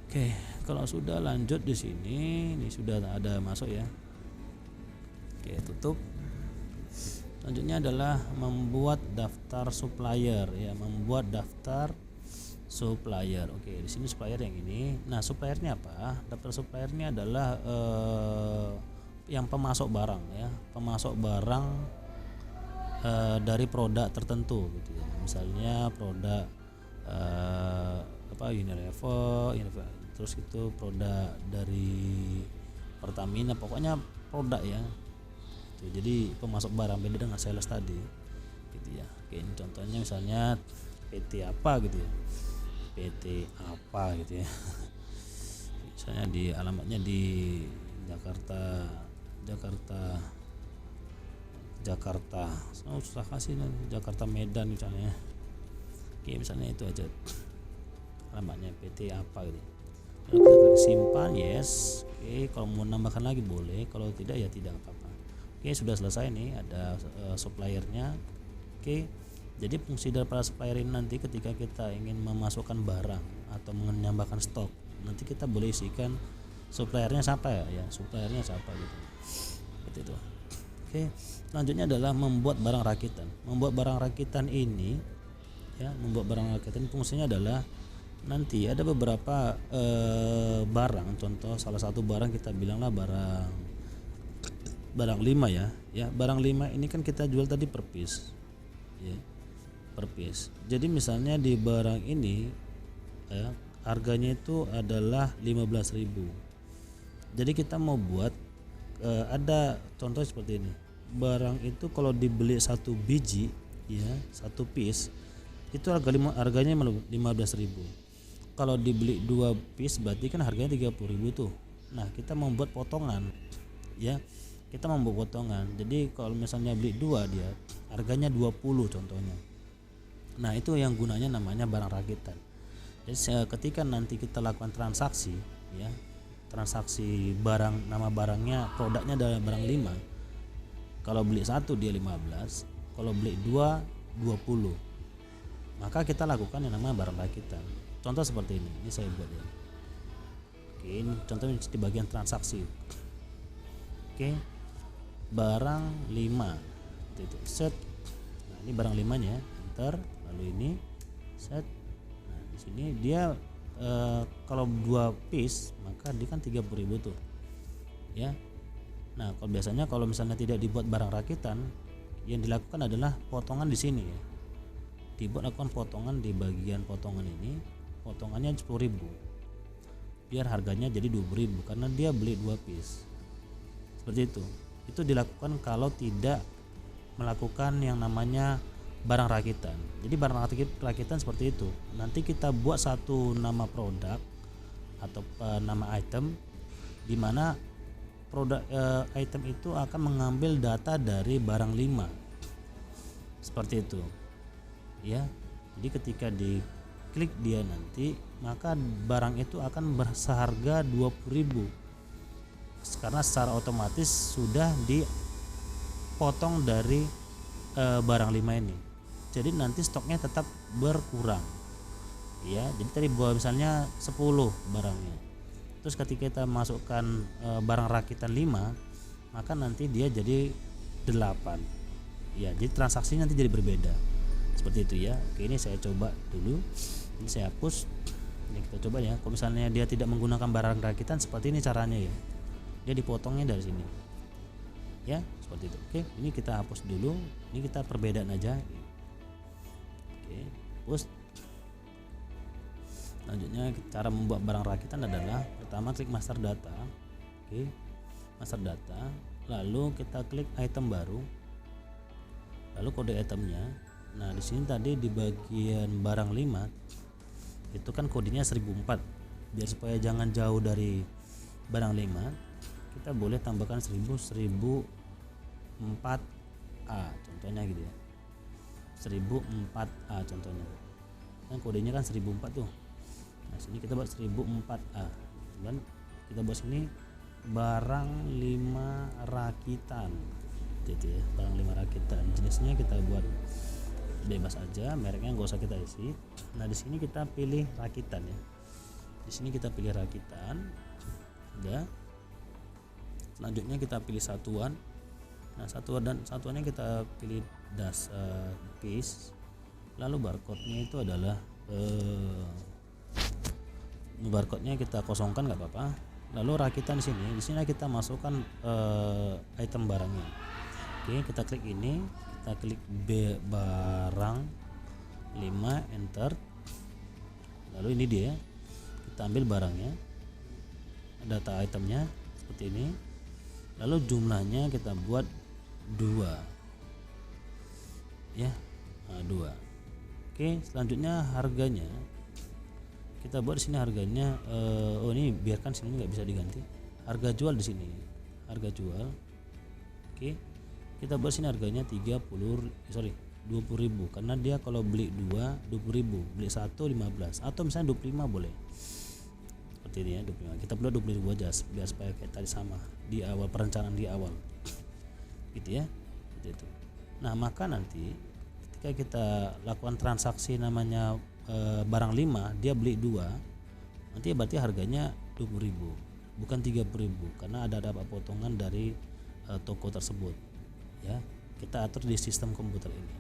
Oke, kalau sudah lanjut di sini, ini sudah ada masuk ya. Oke, tutup. Selanjutnya adalah membuat daftar supplier ya, membuat daftar supplier. Oke, di sini supplier yang ini. Nah, suppliernya apa? Daftar suppliernya adalah yang pemasok barang ya, pemasok barang dari produk tertentu gitu ya. Misalnya produk Unilever, terus itu produk dari Pertamina, pokoknya produk ya. Tuh, jadi pemasok barang, beda dengan sales tadi gitu ya. Oke, ini contohnya misalnya PT apa gitu ya, PT apa gitu ya. Misalnya di alamatnya di Jakarta, susah kasih Jakarta Medan misalnya. Oke, misalnya itu aja alamatnya PT apa gitu. Lalu kita klik simpan, yes. Oke, kalau mau nambahkan lagi boleh, kalau tidak ya tidak apa-apa. Oke, sudah selesai nih, ada suppliernya. Oke, jadi fungsi dari para supplier ini nanti ketika kita ingin memasukkan barang atau menambahkan stok, nanti kita boleh isikan suppliernya siapa ya, suppliernya siapa gitu. Seperti itu. Oke, selanjutnya adalah membuat barang rakitan. Membuat barang rakitan ini ya, membuat barang rakitan fungsinya adalah nanti ada beberapa barang, contoh salah satu barang kita bilanglah barang 5 ya. Ya, barang 5 ini kan kita jual tadi per piece. Ya, per piece. Jadi misalnya di barang ini ya, harganya itu adalah 15.000. Jadi kita mau buat ada contoh seperti ini. Barang itu kalau dibeli satu biji ya, satu piece itu harganya 15.000. Kalau dibeli 2 piece berarti kan harganya 30.000 tuh. Nah, kita membuat potongan ya. Kita membuat potongan. Jadi kalau misalnya beli 2 dia harganya 20 contohnya. Nah, itu yang gunanya namanya barang rakitan. Jadi ketika nanti kita lakukan transaksi ya, transaksi barang, nama barangnya, produknya adalah barang 5. Kalau beli 1 dia 15, kalau beli 2 20. Maka kita lakukan yang namanya barang rakitan. Contoh seperti ini saya buat ya. Oke, ini contohnya di bagian transaksi. Oke, barang 5 itu set. Nah, ini barang 5-nya, enter, lalu ini set. Nah, di sini dia kalau 2 piece maka dia kan 30.000 tuh ya. Nah, kalau biasanya kalau misalnya tidak dibuat barang rakitan, yang dilakukan adalah potongan di sini ya. Lakukan potongan di bagian potongan ini, potongannya 10.000 biar harganya jadi 20.000 karena dia beli 2 piece. Seperti itu. Itu dilakukan kalau tidak melakukan yang namanya barang rakitan. Jadi barang rakitan seperti itu. Nanti kita buat satu nama produk atau nama item, di mana produk item itu akan mengambil data dari barang 5. Seperti itu. Ya. Jadi ketika diklik dia nanti, maka barang itu akan berseharga 20.000. Karena secara otomatis sudah dipotong dari barang 5 ini. Jadi nanti stoknya tetap berkurang. Ya, jadi tadi misalnya 10 barangnya. Terus ketika kita masukkan barang rakitan 5, maka nanti dia jadi 8. Ya, jadi transaksinya nanti jadi berbeda. Seperti itu ya. Oke, ini saya coba dulu. Ini saya hapus. Ini kita coba ya. Kalau misalnya dia tidak menggunakan barang rakitan, seperti ini caranya ya. Dia dipotongnya dari sini. Ya, seperti itu. Oke, ini kita hapus dulu. Ini kita perbedaan aja. Oke, hapus. Selanjutnya cara membuat barang rakitan adalah pertama klik master data. Oke, master data. Lalu kita klik item baru. Lalu kode itemnya. Nah, di sini tadi di bagian barang 5 itu kan kodenya 1004. Biar supaya jangan jauh dari barang 5, kita boleh tambahkan 1004A contohnya gitu ya. 1004A contohnya. Kan kodenya kan 1004 tuh. Nah, sini kita buat 1004A. Dan kita buat sini barang 5 rakitan. Gitu ya, barang 5 rakitan. Jenisnya kita buat bebas aja, mereknya nggak usah kita isi. Nah di sini kita pilih rakitan ya, di sini kita pilih rakitan. Udah, selanjutnya kita pilih satuan. Nah satuannya kita pilih piece. Lalu barcode-nya itu adalah barcode-nya kita kosongkan nggak apa-apa. Lalu rakitan di sini kita masukkan item barangnya. Oke, kita klik ini, kita klik barang 5, enter. Lalu ini dia, kita ambil barangnya, data itemnya seperti ini. Lalu jumlahnya kita buat 2 ya, 2. Oke, selanjutnya harganya kita buat di sini harganya. Ini biarkan sini nggak bisa diganti. Harga jual di sini, harga jual. Oke, kita buat sini harganya 20.000 karena dia kalau beli 2 20.000, beli 1 15, atau misalnya 25 boleh. Seperti ini ya, 25. Kita buat 20.000 aja biar supaya kayak tadi sama di awal perencanaan di awal. Gitu ya. Gitu itu. Nah, maka nanti ketika kita lakukan transaksi namanya barang 5, dia beli 2, nanti berarti harganya 20.000 bukan 30.000 karena ada potongan dari toko tersebut ya. Kita atur di sistem komputer ini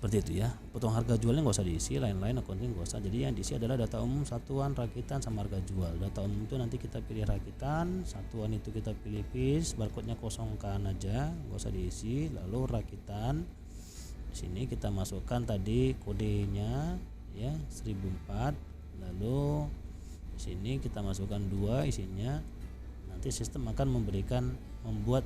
seperti itu ya. Potong harga jualnya nggak usah diisi, lain-lain accounting nggak usah. Jadi yang diisi adalah data umum, satuan, rakitan, sama harga jual. Data umum itu nanti kita pilih rakitan, satuan itu kita pilih piece, barcode-nya kosongkan aja, nggak usah diisi. Lalu rakitan sini kita masukkan tadi kodenya ya 1004. Lalu di sini kita masukkan 2 isinya. Nanti sistem akan membuat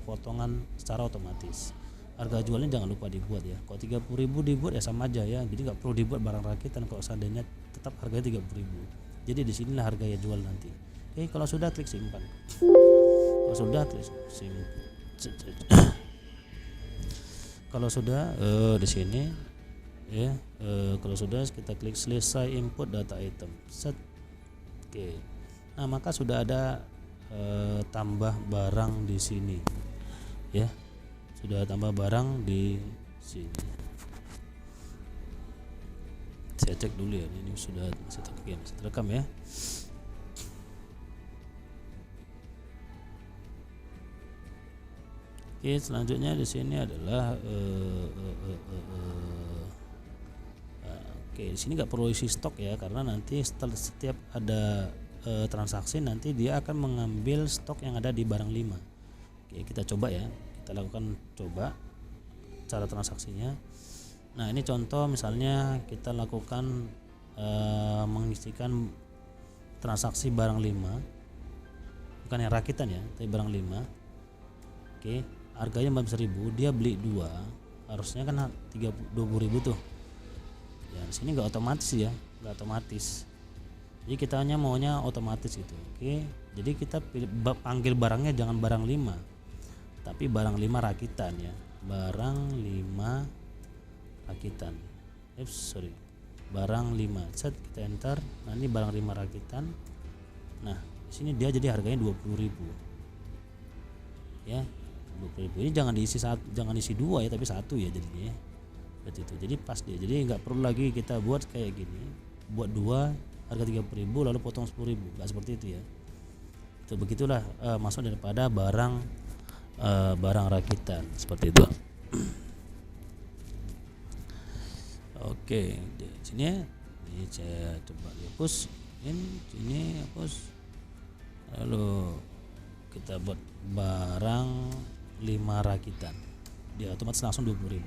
potongan secara otomatis. Harga jualnya jangan lupa dibuat ya. Kalau 30.000 dibuat ya sama aja ya. Jadi nggak perlu dibuat barang rakitan kalau seandainya tetap harganya 30.000. Jadi disinilah harga ya jual nanti. Oke, kalau sudah klik simpan. Kalau sudah klik simpan. Kalau sudah di sini ya, kalau sudah kita klik selesai input data item. Set. Oke. Nah, maka sudah ada tambah barang di sini. Ya. Sudah tambah barang di sini. Saya cek dulu ya, ini sudah terekam ya. Oke, selanjutnya di sini adalah oke, di sini nggak perlu isi stok ya, karena nanti setiap ada transaksi nanti dia akan mengambil stok yang ada di barang 5. Oke, kita coba ya, kita lakukan coba cara transaksinya. Nah, ini contoh misalnya kita lakukan mengisikan transaksi barang 5, bukan yang rakitan ya, tapi barang 5. Oke, harganya 14.000, dia beli 2, harusnya kan 20.000 tuh ya. Di sini nggak otomatis ya, nggak otomatis, jadi kita hanya maunya otomatis gitu. Oke, jadi kita panggil barangnya jangan barang 5 tapi barang 5 rakitan ya, barang 5 rakitan, barang 5. Set, kita enter. Nah, ini barang 5 rakitan. Nah, di sini dia jadi harganya 20.000 ya. 20.000 ini jangan diisi jangan isi 2 ya, tapi 1 ya jadinya ya. Seperti itu. Jadi pas dia. Jadi nggak perlu lagi kita buat kayak gini. Buat 2 harga 30.000 lalu potong 10.000. Nggak seperti itu ya. Itu begitulah masuk daripada barang rakitan seperti itu. Oke, di sini ya. Ini saya coba hapus. Ini hapus. Lalu kita buat barang 5 rakitan, dia otomatis langsung 20.000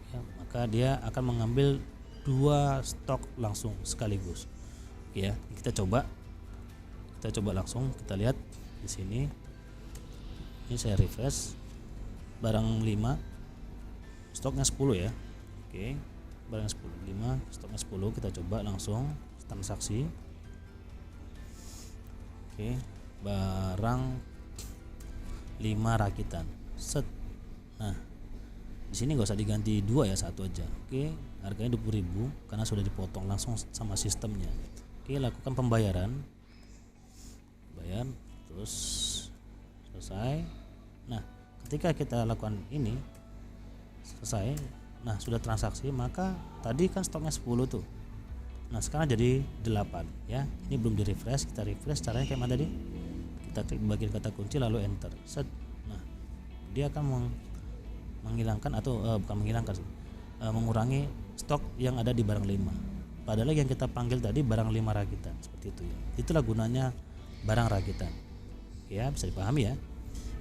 ya, maka dia akan mengambil 2 stok langsung sekaligus ya. Kita coba langsung, kita lihat di sini. Ini saya refresh, barang 5 stoknya 10 ya. Oke, barang 5 stoknya 10, kita coba langsung transaksi. Oke, barang 5 rakitan. Set. Nah, di sini nggak usah diganti 2 ya, 1 aja. Oke, harganya 20.000 karena sudah dipotong langsung sama sistemnya. Oke, lakukan pembayaran. Bayar, terus selesai. Nah, ketika kita lakukan ini, selesai. Nah sudah transaksi, maka tadi kan stoknya 10 tuh, nah sekarang jadi 8 ya. Ini belum di refresh, kita refresh. Caranya kayak mana tadi, kita klik bagian kata kunci lalu enter set. Nah dia akan menghilangkan atau bukan menghilangkan sih, mengurangi stok yang ada di barang 5, padahal yang kita panggil tadi barang 5 rakitan, seperti itu ya. Itulah gunanya barang rakitan ya, bisa dipahami ya.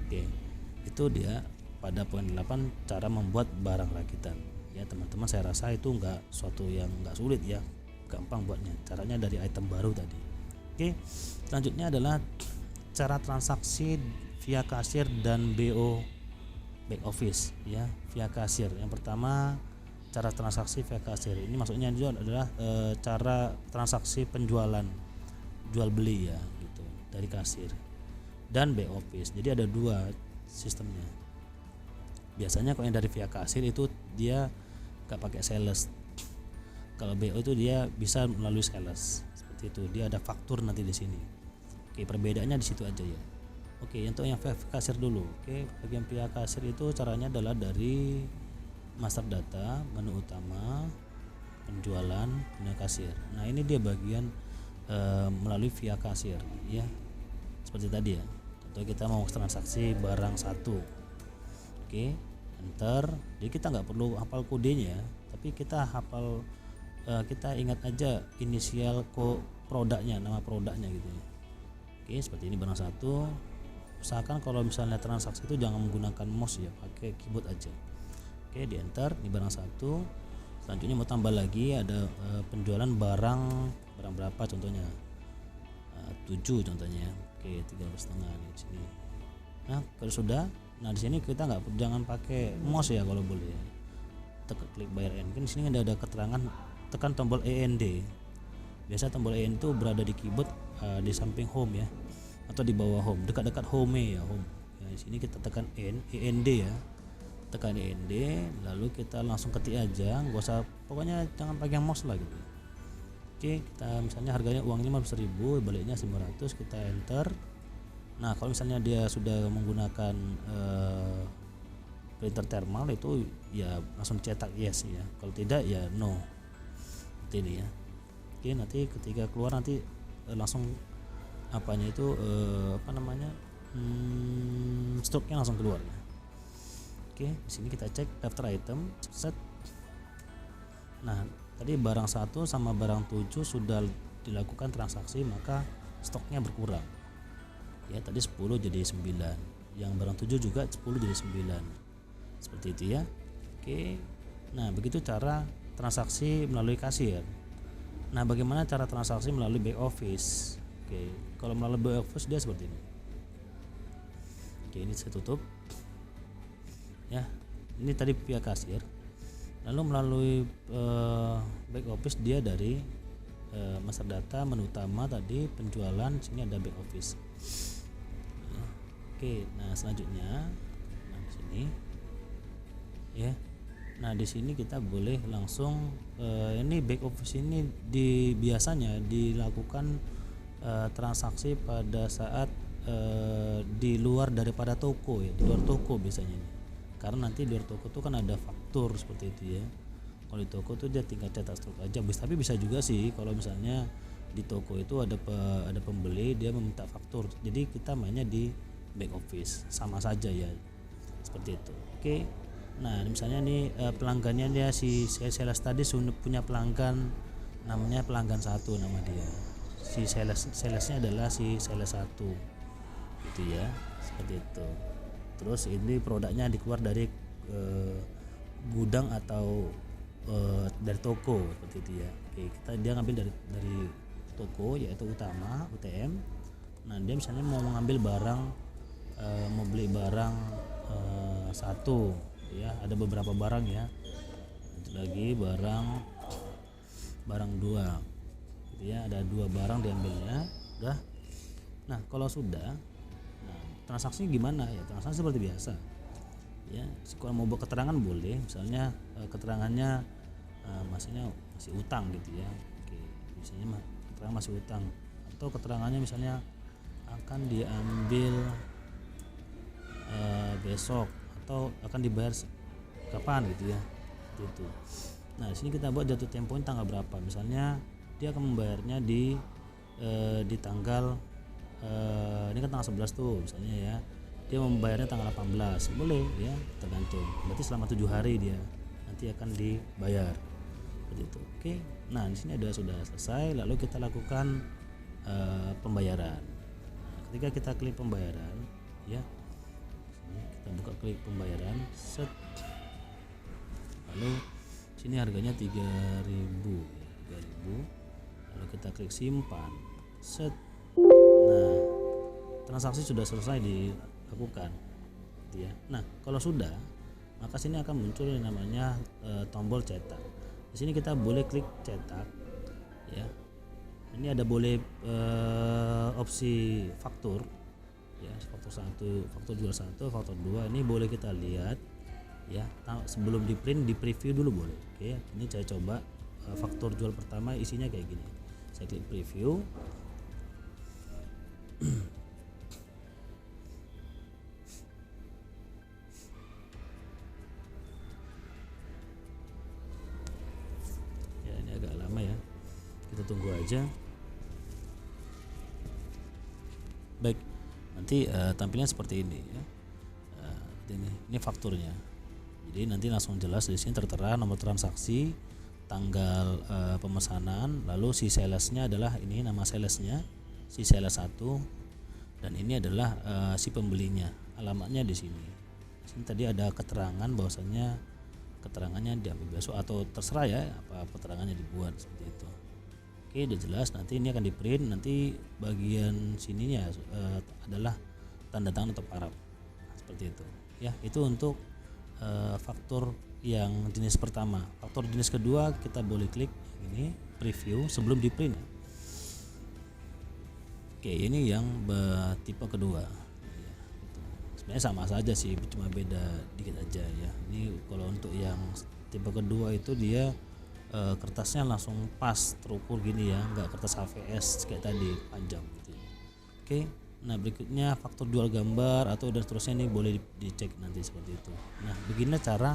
Oke, itu dia pada poin 8 cara membuat barang rakitan ya teman-teman. Saya rasa itu enggak suatu yang enggak sulit ya, gampang buatnya, caranya dari item baru tadi. Oke, selanjutnya adalah cara transaksi via kasir dan BO back office ya, via kasir. Yang pertama cara transaksi via kasir ini maksudnya juga adalah cara transaksi penjualan jual beli ya gitu dari kasir dan back office. Jadi ada dua sistemnya. Biasanya kalau yang dari via kasir itu dia gak pakai sales. Kalau BO itu dia bisa melalui sales. Seperti itu. Dia ada faktur nanti di sini. Oke, perbedaannya di situ aja ya. Oke, untuk yang via kasir dulu. Oke, bagian via kasir itu caranya adalah dari master data, menu utama, penjualan, punya kasir. Nah, ini dia bagian melalui via kasir ya. Seperti tadi ya. Contoh kita mau transaksi barang 1. Oke, enter. Jadi kita nggak perlu hafal kodenya, tapi kita hafal, kita ingat aja inisial produknya, nama produknya gitu ya. Oke, seperti ini barang 1. Usahakan kalau misalnya transaksi itu jangan menggunakan mouse ya, pakai keyboard aja. Oke, di enter. Ini barang 1. Selanjutnya mau tambah lagi ada penjualan barang berapa contohnya, 7 contohnya. Oke, 13,5 di sini. Nah kalau sudah, nah di sini kita jangan pakai mouse ya kalau boleh. Tekan klik bayar end. Kan di sini ada keterangan, tekan tombol END. Biasa tombol END itu berada di keyboard di samping home ya, atau di bawah home, dekat-dekat home ya, home. Ya, di sini kita tekan END ya. Tekan END, lalu kita langsung ketik aja, nggak usah, pokoknya jangan pegang mouse lah gitu. Oke, kita misalnya harganya uangnya 15.000, baliknya 500, kita enter. Nah kalau misalnya dia sudah menggunakan printer thermal itu ya langsung cetak yes ya, kalau tidak ya no, seperti ini ya. Oke, nanti ketika keluar nanti langsung apanya itu stoknya langsung keluar ya. Oke, di sini kita cek daftar item set. Nah tadi barang 1 sama barang 7 sudah dilakukan transaksi, maka stoknya berkurang ya. Tadi 10 jadi 9, yang barang 7 juga 10 jadi 9, seperti itu ya. Oke, nah begitu cara transaksi melalui kasir. Nah bagaimana cara transaksi melalui back office? Oke, kalau melalui back office dia seperti ini. Oke, ini saya tutup ya. Ini tadi via kasir. Lalu melalui back office dia dari master data, menu utama tadi, penjualan, sini ada back office. Oke, nah selanjutnya, nah di sini, ya, nah di sini kita boleh langsung ini back office ini biasanya dilakukan transaksi pada saat di luar daripada toko ya, di luar toko biasanya ini. Karena nanti di luar toko itu kan ada faktur seperti itu ya. Kalau di toko itu dia tinggal cetak stok aja, tapi bisa juga sih kalau misalnya di toko itu ada pembeli dia meminta faktur, jadi kita mainnya di back office, sama saja ya, seperti itu. Oke, nah misalnya nih pelanggannya dia si sales tadi punya pelanggan namanya pelanggan 1 nama dia, si salesnya adalah si sales 1 gitu ya, seperti itu. Terus ini produknya dikeluar dari gudang atau dari toko seperti itu ya. Oke, dia ngambil dari toko yaitu utama UTM. Nah dia misalnya mau mengambil barang, mau beli barang 1 ya, ada beberapa barang ya. Lanjut lagi barang 2 gitu ya, ada 2 barang diambilnya udah. Nah kalau sudah, transaksinya gimana ya? Transaksi seperti biasa ya. Kalau mau buat keterangan boleh, misalnya keterangannya masih utang gitu ya. Oke, misalnya keterangan masih utang, atau keterangannya misalnya akan diambil besok atau akan dibayar kapan gitu ya, seperti itu. Nah di sini kita buat jatuh temponya tanggal berapa, misalnya dia akan membayarnya di tanggal ini kan tanggal 11 tuh misalnya ya, dia membayarnya tanggal 18, boleh ya, tergantung, berarti selama 7 hari dia nanti akan dibayar seperti itu. Oke, nah di sini sudah selesai, lalu kita lakukan pembayaran. Nah, ketika kita klik pembayaran ya, sini kita buka klik pembayaran, set, lalu sini harganya 3.000 ya, 3.000, lalu kita klik simpan, set. Nah transaksi sudah selesai dilakukan gitu ya. Nah kalau sudah, maka sini akan muncul yang namanya tombol cetak. Di sini kita boleh klik cetak ya. Ini ada boleh opsi faktur ya, faktur 1, faktur jual 1, faktur 2, ini boleh kita lihat ya. Sebelum di print, di preview dulu boleh. Oke, ini saya coba faktur jual pertama isinya kayak gini. Saya klik preview. Ya ini agak lama ya, kita tunggu aja. Baik, nanti tampilnya seperti ini ya. Ini fakturnya. Jadi nanti langsung jelas di sini tertera nomor transaksi, tanggal pemesanan, lalu si salesnya adalah ini nama salesnya, si sales 1, dan ini adalah si pembelinya, alamatnya di sini. Di sini tadi ada keterangan bahwasannya keterangannya diambil besok atau terserah ya apa keterangannya dibuat seperti itu. Oke, udah jelas. Nanti ini akan di print, nanti bagian sininya adalah tanda tangan atau paraf seperti itu ya. Itu untuk faktur yang jenis pertama. Faktur jenis kedua kita boleh klik ini preview sebelum di print. Oke, ini yang tipe kedua. Sebenarnya sama saja sih, cuma beda dikit aja ya. Ini kalau untuk yang tipe kedua itu dia kertasnya langsung pas terukur gini ya, nggak kertas HVS kayak tadi panjang gitu ya. Oke, nah berikutnya faktur jual gambar atau dan seterusnya, ini boleh dicek nanti seperti itu. Nah begini cara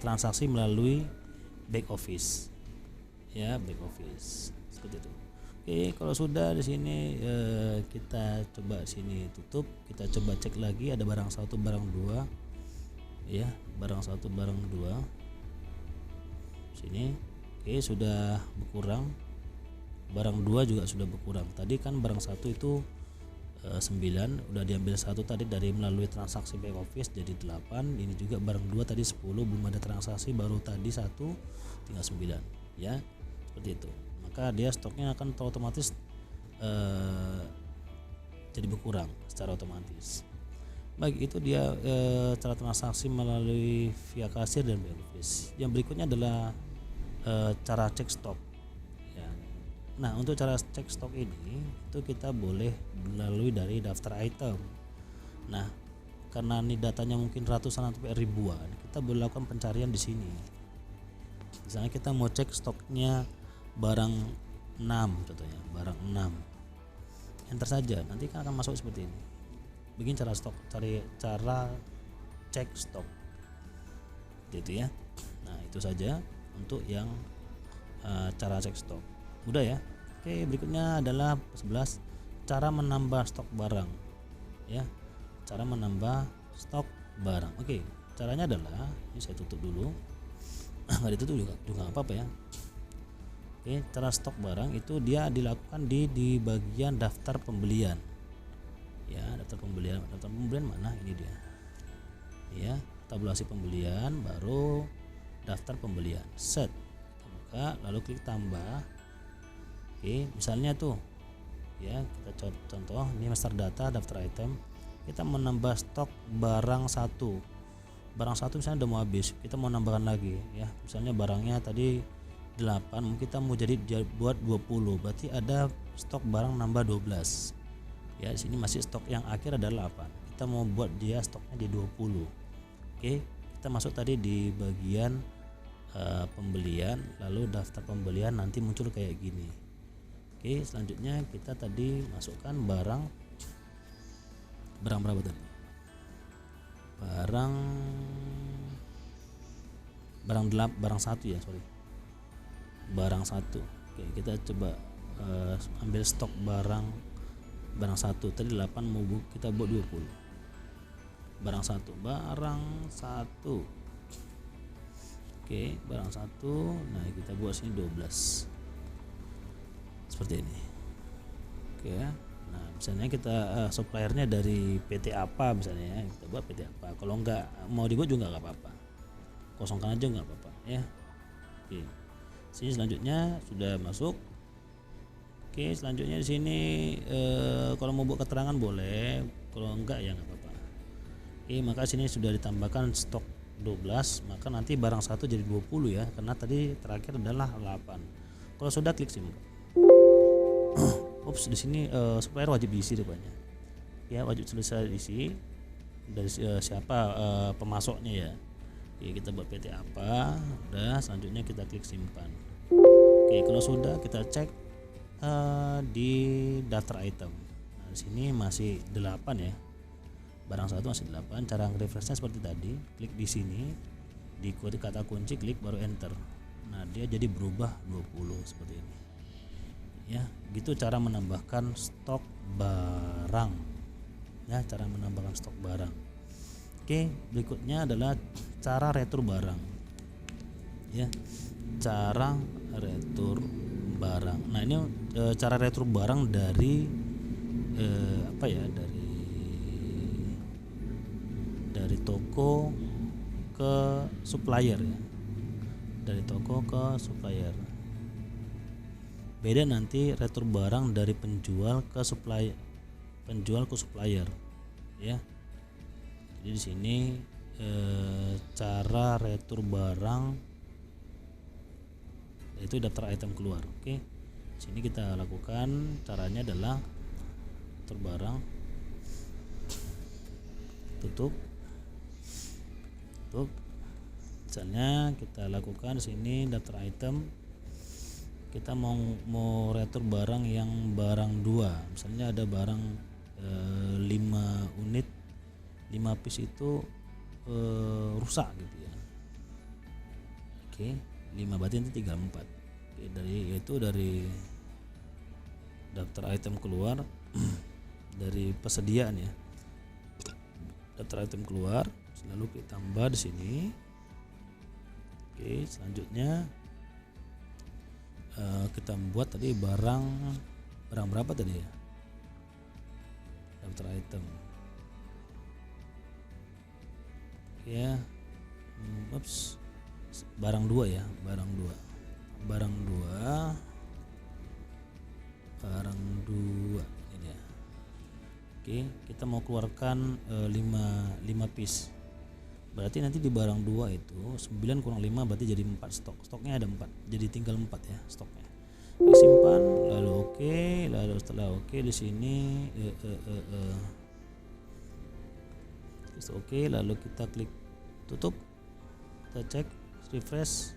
transaksi melalui back office ya, back office seperti itu. Oke, kalau sudah di sini kita coba sini tutup, kita coba cek lagi ada barang 1 barang 2 ya, barang 1 barang 2 sini. Oke, sudah berkurang, barang 2 juga sudah berkurang. Tadi kan barang 1 itu 9, udah diambil 1 tadi dari melalui transaksi back office jadi 8. Ini juga barang 2 tadi 10, belum ada transaksi, baru tadi 1 tinggal 9 ya, seperti itu. Maka dia stoknya akan otomatis jadi berkurang secara otomatis. Baik, itu dia cara transaksi melalui via kasir dan back office. Yang berikutnya adalah cara cek stok ya. Nah untuk cara cek stok ini itu kita boleh melalui dari daftar item. Nah karena ini datanya mungkin ratusan atau ribuan, kita boleh lakukan pencarian di sini. Misalnya kita mau cek stoknya barang 6 contohnya, barang 6, enter saja, nanti kan akan masuk seperti ini. Begini cara stok, cara cek stok gitu ya. Nah itu saja untuk yang cara cek stok, mudah ya. Oke, berikutnya adalah 11 cara menambah stok barang ya, cara menambah stok barang. Oke, caranya adalah ini saya tutup dulu. Nggak ditutup juga apa-apa ya. Oke, cara stok barang itu dia dilakukan di bagian daftar pembelian ya, daftar pembelian mana ini dia ya, tabulasi pembelian, baru daftar pembelian, set, kita buka lalu klik tambah. Oke, misalnya tuh ya, kita contoh ini master data daftar item, kita menambah stok barang 1 misalnya udah mau habis, kita mau nambahkan lagi ya, misalnya barangnya tadi 8, kita mau jadi buat 20, berarti ada stok barang nambah 12 ya. Di sini masih stok yang akhir adalah 8, kita mau buat dia stoknya di 20. Oke, kita masuk tadi di bagian pembelian, lalu daftar pembelian, nanti muncul kayak gini. Oke, selanjutnya kita tadi masukkan barang berapa tadi, barang satu ya, barang satu. Oke, kita coba ambil stok barang satu. Tadi 8 mau kita buat 20. Barang satu. Oke, barang satu. Nah, kita buat sini 12. Seperti ini. Oke ya. Nah, misalnya kita suppliernya dari PT apa misalnya ya, kita buat PT apa. Kalau enggak mau dibuat juga enggak apa-apa. Kosongkan aja enggak apa-apa ya. Oke. Sini selanjutnya sudah masuk. Oke, selanjutnya di sini kalau mau buat keterangan boleh, kalau enggak ya enggak apa-apa. Oke, maka sini sudah ditambahkan stok 12, maka nanti barang satu jadi 20 ya, karena tadi terakhir adalah 8. Kalau sudah klik simpan. Ups, di sini supplier wajib diisi depannya. Ya, wajib selesai diisi dari siapa pemasoknya ya. Oke, kita buat PT apa, udah, selanjutnya kita klik simpan. Oke, kalau sudah kita cek di daftar item. Nah, di sini masih 8 ya. Barang satu masih 8. Cara nge-refreshnya seperti tadi, klik di sini, di kata kunci, klik baru enter. Nah, dia jadi berubah 20 seperti ini. Ya, gitu cara menambahkan stok barang. Ya, cara menambahkan stok barang. Oke, berikutnya adalah cara retur barang. Ya, cara retur barang. Nah, ini cara retur barang dari dari toko ke supplier ya. Dari toko ke supplier. Beda nanti retur barang dari penjual ke supplier, ya. Jadi di sini cara retur barang itu daftar item keluar. Oke, sini kita lakukan. Caranya adalah retur barang, tutup. Misalnya kita lakukan sini daftar item, kita mau retur barang yang barang 2. Misalnya ada barang 5 unit, 5 piece itu rusak gitu ya. Oke, 5 berarti nanti tinggal 4. Oke, dari daftar item keluar dari persediaan ya. Daftar item keluar, lalu kita tambah di sini. Oke, selanjutnya kita membuat tadi barang berapa tadi ya, daftar item ya. Barang 2 ya, barang 2 ini ya. Oke, kita mau keluarkan 5 piece. Berarti nanti di barang 2 itu 9 kurang 5 berarti jadi 4 stok. Stoknya ada 4. Jadi tinggal 4 ya stoknya. Simpan, lalu oke, lalu setelah oke di sini oke, lalu kita klik tutup. Kita cek refresh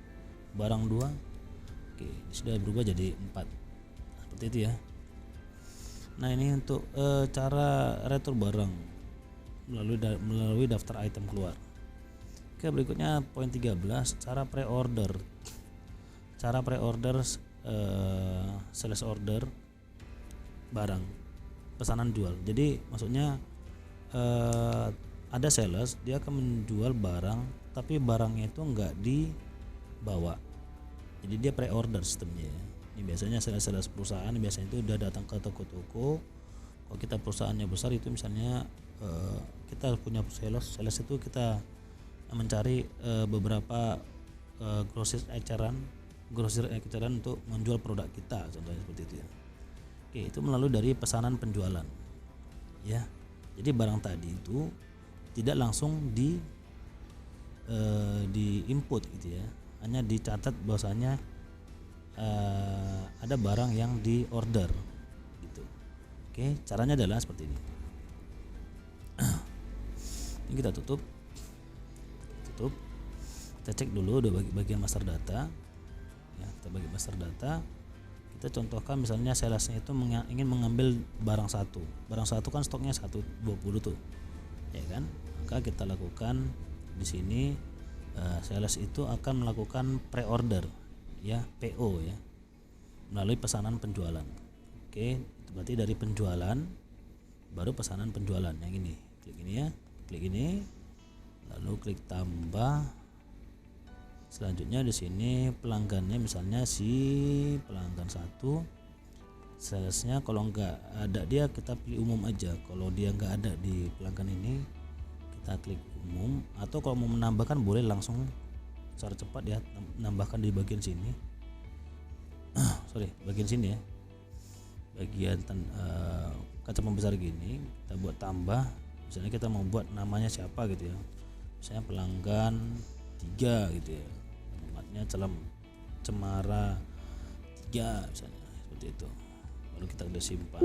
barang 2. Oke, sudah berubah jadi 4. Seperti itu ya. Nah, ini untuk cara retur barang melalui daftar item keluar. Oke, berikutnya poin 13, cara pre-order. Cara pre-order sales order barang pesanan jual. Jadi maksudnya ada sales, dia akan menjual barang tapi barangnya itu enggak dibawa. Jadi dia pre-order sistemnya ya. Ini biasanya sales perusahaan biasanya itu udah datang ke toko-toko. Kalau kita perusahaannya besar itu misalnya kita punya sales itu kita mencari beberapa grosir eceran untuk menjual produk kita, contohnya seperti itu ya. Oke, itu melalui dari pesanan penjualan ya. Jadi barang tadi itu tidak langsung di input gitu ya, hanya dicatat bahwasanya ada barang yang di order gitu. Oke, caranya adalah seperti ini. Ini kita tutup, kita cek dulu udah bagian master data ya. Kita bagi master data, kita contohkan misalnya salesnya itu ingin mengambil barang satu kan stoknya 120 tuh ya kan. maka kita lakukan di sini sales itu akan melakukan pre-order ya, PO ya, melalui pesanan penjualan. Oke, itu berarti dari penjualan baru pesanan penjualan yang ini. Klik ini ya, klik ini, lalu klik tambah. Selanjutnya di sini pelanggannya misalnya si pelanggan 1, salesnya kalau enggak ada dia kita pilih umum aja. Kalau dia enggak ada di pelanggan ini kita klik umum, atau kalau mau menambahkan boleh langsung secara cepat ya, menambahkan di bagian sini. Bagian sini ya, bagian kaca pembesar gini kita buat tambah. Misalnya kita mau buat namanya siapa gitu ya, misalnya pelanggan 3 gitu ya, alamatnya Cemara 3 misalnya, seperti itu. Lalu kita udah simpan.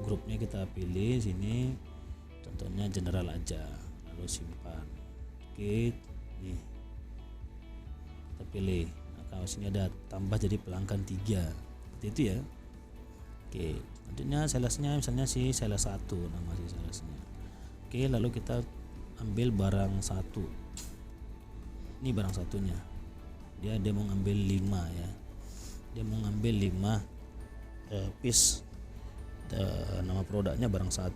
Grupnya kita pilih sini, contohnya general aja, lalu simpan. Oke, nih kita pilih. Nah, kalau sini ada tambah jadi pelanggan 3, seperti itu ya. Oke, selanjutnya salesnya misalnya si sales 1, nama si salesnya. Oke, lalu kita ambil barang 1. Ini barang satunya. Dia mau ngambil 5 ya. Dia mau ngambil 5 piece. Nama produknya barang 1.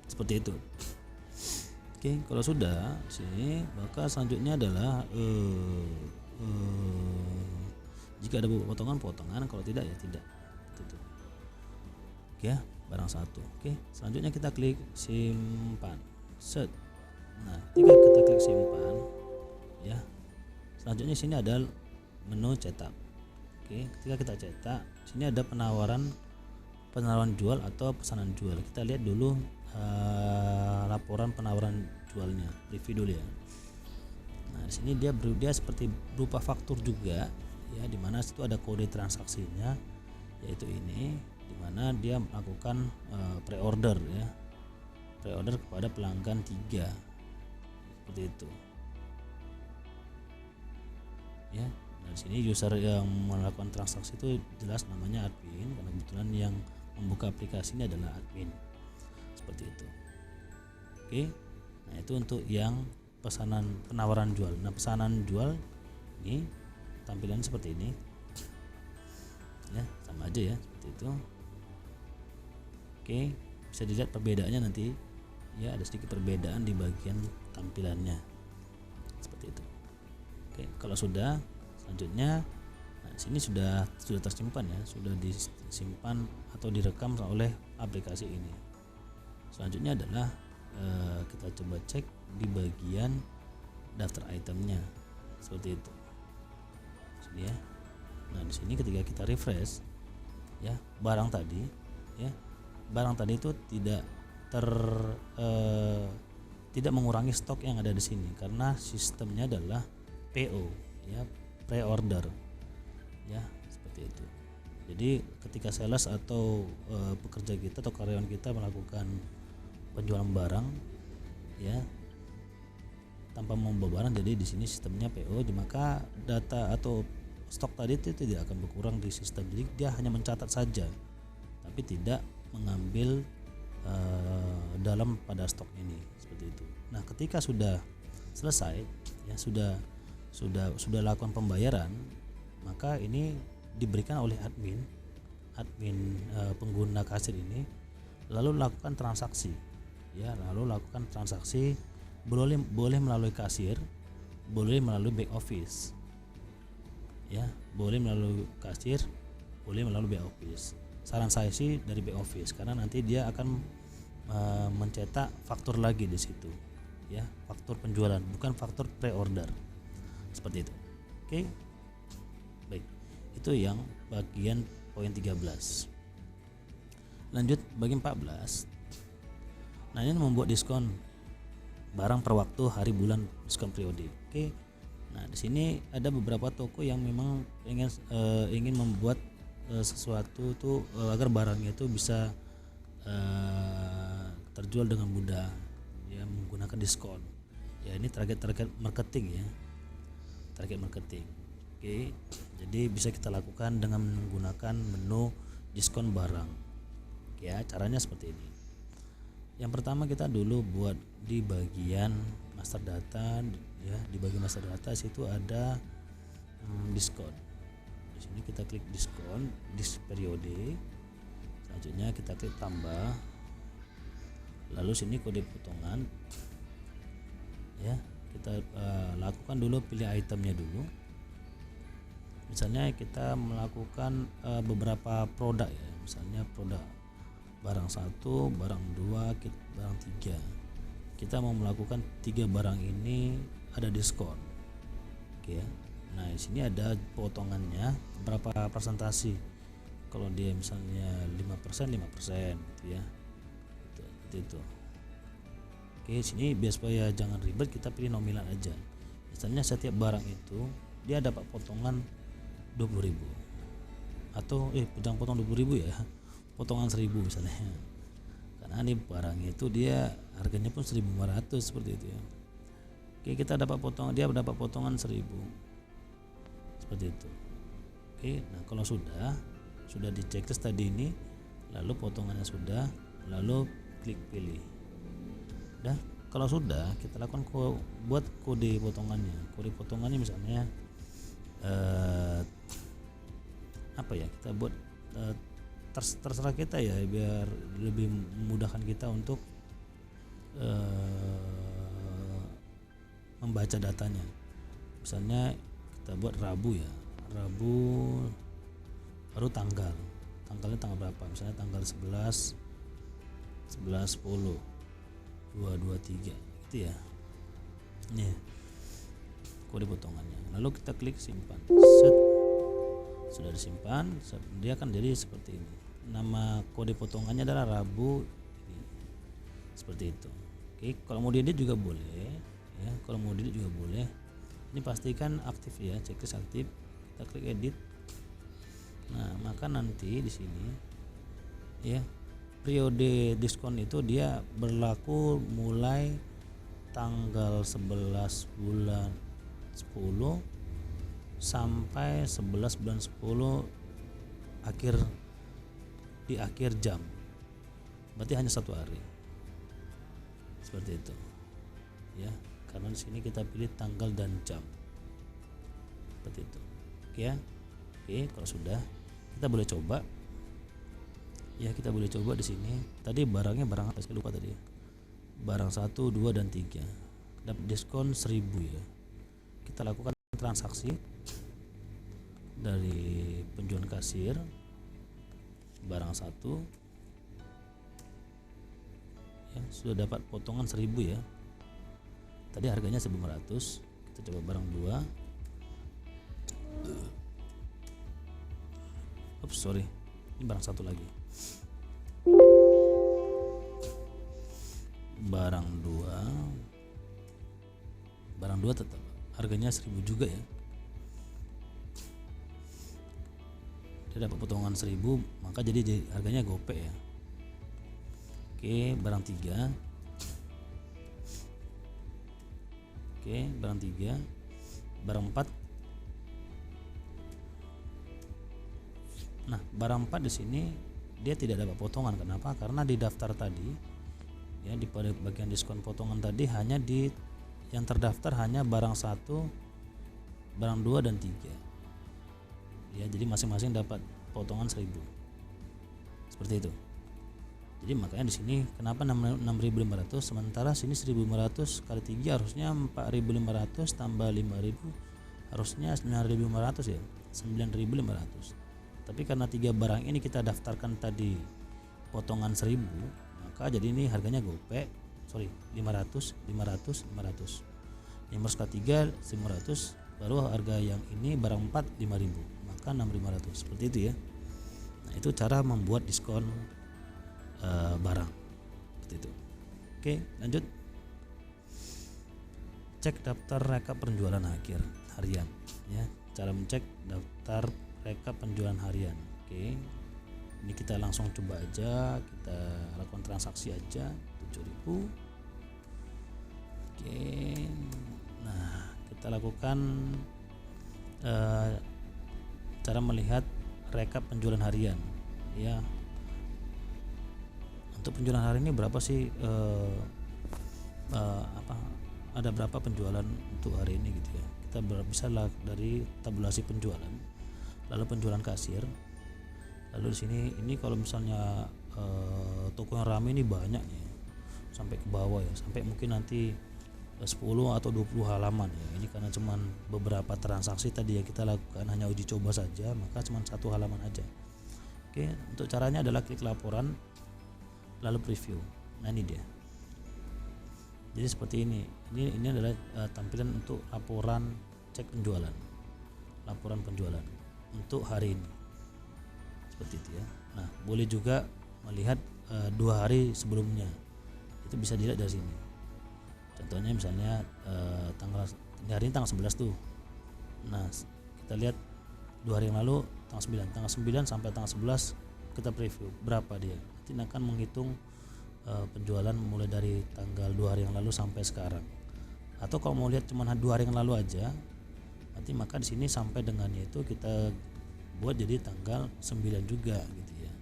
Seperti itu. Oke, kalau sudah sini, maka selanjutnya adalah jika ada potongan, kalau tidak ya tidak. Itu. Oke ya, barang 1. Oke, selanjutnya kita klik simpan. Set. Nah, ketika kita klik simpan ya, selanjutnya sini ada menu cetak. Oke, ketika kita cetak, sini ada penawaran jual atau pesanan jual. Kita lihat dulu laporan penawaran jualnya, review dulu ya. Nah, di sini dia seperti berupa faktur juga ya, di mana situ ada kode transaksinya, yaitu ini, di mana dia melakukan pre-order ya. Pre-order kepada pelanggan 3. Seperti itu. Ya. Nah, di sini user yang melakukan transaksi itu jelas namanya admin, karena kebetulan yang membuka aplikasi ini adalah admin. Seperti itu. Oke. Nah, itu untuk yang penawaran jual. Nah, pesanan jual ini tampilan seperti ini. Ya, sama aja ya, seperti itu. Oke, bisa dilihat perbedaannya nanti. Ya, ada sedikit perbedaan di bagian tampilannya. Seperti itu. Oke, kalau sudah, selanjutnya nah sini sudah tersimpan ya, sudah disimpan atau direkam oleh aplikasi ini. Selanjutnya adalah kita coba cek di bagian daftar itemnya, seperti itu. Sini ya. Nah, di sini ketika kita refresh ya, barang tadi itu tidak mengurangi stok yang ada di sini, karena sistemnya adalah PO ya, pre-order ya, seperti itu. Jadi ketika sales atau pekerja kita atau karyawan kita melakukan penjualan barang ya tanpa membawa barang, jadi di sini sistemnya PO, maka data atau stok tadi itu tidak akan berkurang di sistem. Jadi dia hanya mencatat saja, tapi tidak mengambil dalam pada stok ini, seperti itu. Nah, ketika sudah selesai ya, sudah lakukan pembayaran, maka ini diberikan oleh admin pengguna kasir ini, lalu lakukan transaksi ya, boleh melalui kasir, boleh melalui back office ya, boleh melalui kasir, boleh melalui back office. Saran saya sih dari back office, karena nanti dia akan mencetak faktur lagi di situ ya, faktur penjualan, bukan faktur pre-order, seperti itu. Oke, baik, itu yang bagian poin 13. Lanjut bagian 14. Nah, ini membuat diskon barang per waktu, hari, bulan, diskon periode. Oke. Nah, di sini ada beberapa toko yang memang ingin membuat sesuatu tuh agar barangnya itu bisa terjual dengan mudah ya, menggunakan diskon ya. Ini target marketing ya, target marketing. Oke, jadi bisa kita lakukan dengan menggunakan menu diskon barang ya. Caranya seperti ini. Yang pertama kita dulu buat di bagian master data, ya. Di bagian master data situ ada diskon. Di sini kita klik diskon, periode. Selanjutnya kita klik tambah. Lalu sini kode potongan, ya. Kita lakukan dulu, pilih itemnya dulu. Misalnya kita melakukan beberapa produk, ya. Misalnya produk barang 1, barang 2, barang 3. Kita mau melakukan 3 barang ini ada diskon. Oke ya. Nah, di sini ada potongannya berapa persentase. Kalau dia misalnya 5%, 5% gitu ya. Itu. Oke, sini biar supaya jangan ribet kita pilih nominal aja. Misalnya setiap barang itu dia dapat potongan 20.000. Atau jangan potong 20.000 ya. Potongan 1.000 misalnya, karena ini barangnya itu dia harganya pun 1.500 seperti itu ya. Oke, dia dapat potongan 1.000 seperti itu. Oke, nah kalau sudah di checklist tadi ini, lalu potongannya sudah, lalu klik pilih. Dah, kalau sudah kita lakukan buat kode potongannya. Kode potongannya misalnya apa ya, kita buat terserah kita ya, biar lebih memudahkan kita untuk membaca datanya. Misalnya kita buat Rabu ya, Rabu baru tanggalnya tanggal berapa, misalnya tanggal 11 10 223 gitu ya. Ini kode potongannya, lalu kita klik simpan. Set, sudah disimpan, dia akan jadi seperti ini. Nama kode potongannya adalah Rabu ini. Seperti itu. Oke, kalau mau diedit juga boleh ya, kalau mau diedit juga boleh. Ini pastikan aktif ya, checklist aktif. Kita klik edit. Nah, maka nanti di sini ya, periode diskon itu dia berlaku mulai tanggal 11 bulan 10 sampai 11 bulan 10 di akhir jam. Berarti hanya 1 hari. Seperti itu. Ya, karena di sini kita pilih tanggal dan jam. Seperti itu. Oke ya. Oke, kalau sudah kita boleh coba. Ya, kita boleh coba di sini. Tadi barangnya barang apa? Saya lupa tadi. Barang 1, 2 dan 3. Dapat diskon 1.000 ya. Kita lakukan transaksi dari penjualan kasir barang 1 ya, sudah dapat potongan 1.000 ya. Tadi harganya 1.500. Kita coba barang 2. Sorry, ini barang 1 lagi. Barang 2 tetap harganya 1.000 juga ya. Dia dapat potongan 1.000, maka jadi harganya gope ya. Oke, barang 3. Oke, barang 3. Barang 4. Nah, barang 4 di sini dia tidak dapat potongan. Kenapa? Karena di daftar tadi ya, di pada bagian diskon potongan tadi hanya di yang terdaftar hanya barang 1, barang 2 dan 3. Ya, jadi masing-masing dapat potongan 1.000. Seperti itu. Jadi makanya di sini kenapa 6.500, sementara sini 1.500 kali 3 harusnya 4.500 tambah 5.000 harusnya 9.500 ya. 9.500. Tapi karena 3 barang ini kita daftarkan tadi potongan 1.000, maka jadi ini harganya gope. 500 kali 3 1.500, baru harga yang ini barang 4 5.000, maka 6.500. Seperti itu ya. Nah, itu cara membuat diskon barang seperti itu. Oke, lanjut. Cek daftar rekap penjualan akhir harian ya. Cara mencek daftar rekap penjualan harian. Oke, ini kita langsung coba aja, kita lakukan transaksi aja 7.000. Oke, nah kita lakukan cara melihat rekap penjualan harian ya. untuk penjualan hari ini berapa sih, apa ada berapa penjualan untuk hari ini gitu ya. Kita bisa dari tabulasi penjualan, lalu penjualan kasir. Lalu di sini ini kalau misalnya toko yang ramai ini banyak ya, sampai ke bawah ya, sampai mungkin nanti 10 atau 20 halaman ya. Ini karena cuman beberapa transaksi tadi yang kita lakukan, hanya uji coba saja, maka cuman 1 halaman aja. Oke, untuk caranya adalah klik laporan lalu preview. Nah, ini dia. Jadi seperti ini. Ini adalah tampilan untuk laporan cek penjualan. Laporan penjualan untuk hari ini. Seperti itu ya. Nah, boleh juga melihat 2 hari sebelumnya. Itu bisa dilihat dari sini. Contohnya misalnya hari ini tanggal 11 tuh. Nah, kita lihat 2 hari yang lalu tanggal 9 sampai tanggal 11 kita preview berapa dia. Nanti akan menghitung penjualan mulai dari tanggal 2 hari yang lalu sampai sekarang. Atau kalau mau lihat cuma 2 hari yang lalu aja, nanti maka di sini sampai dengannya itu kita buat jadi tanggal 9 juga gitu ya.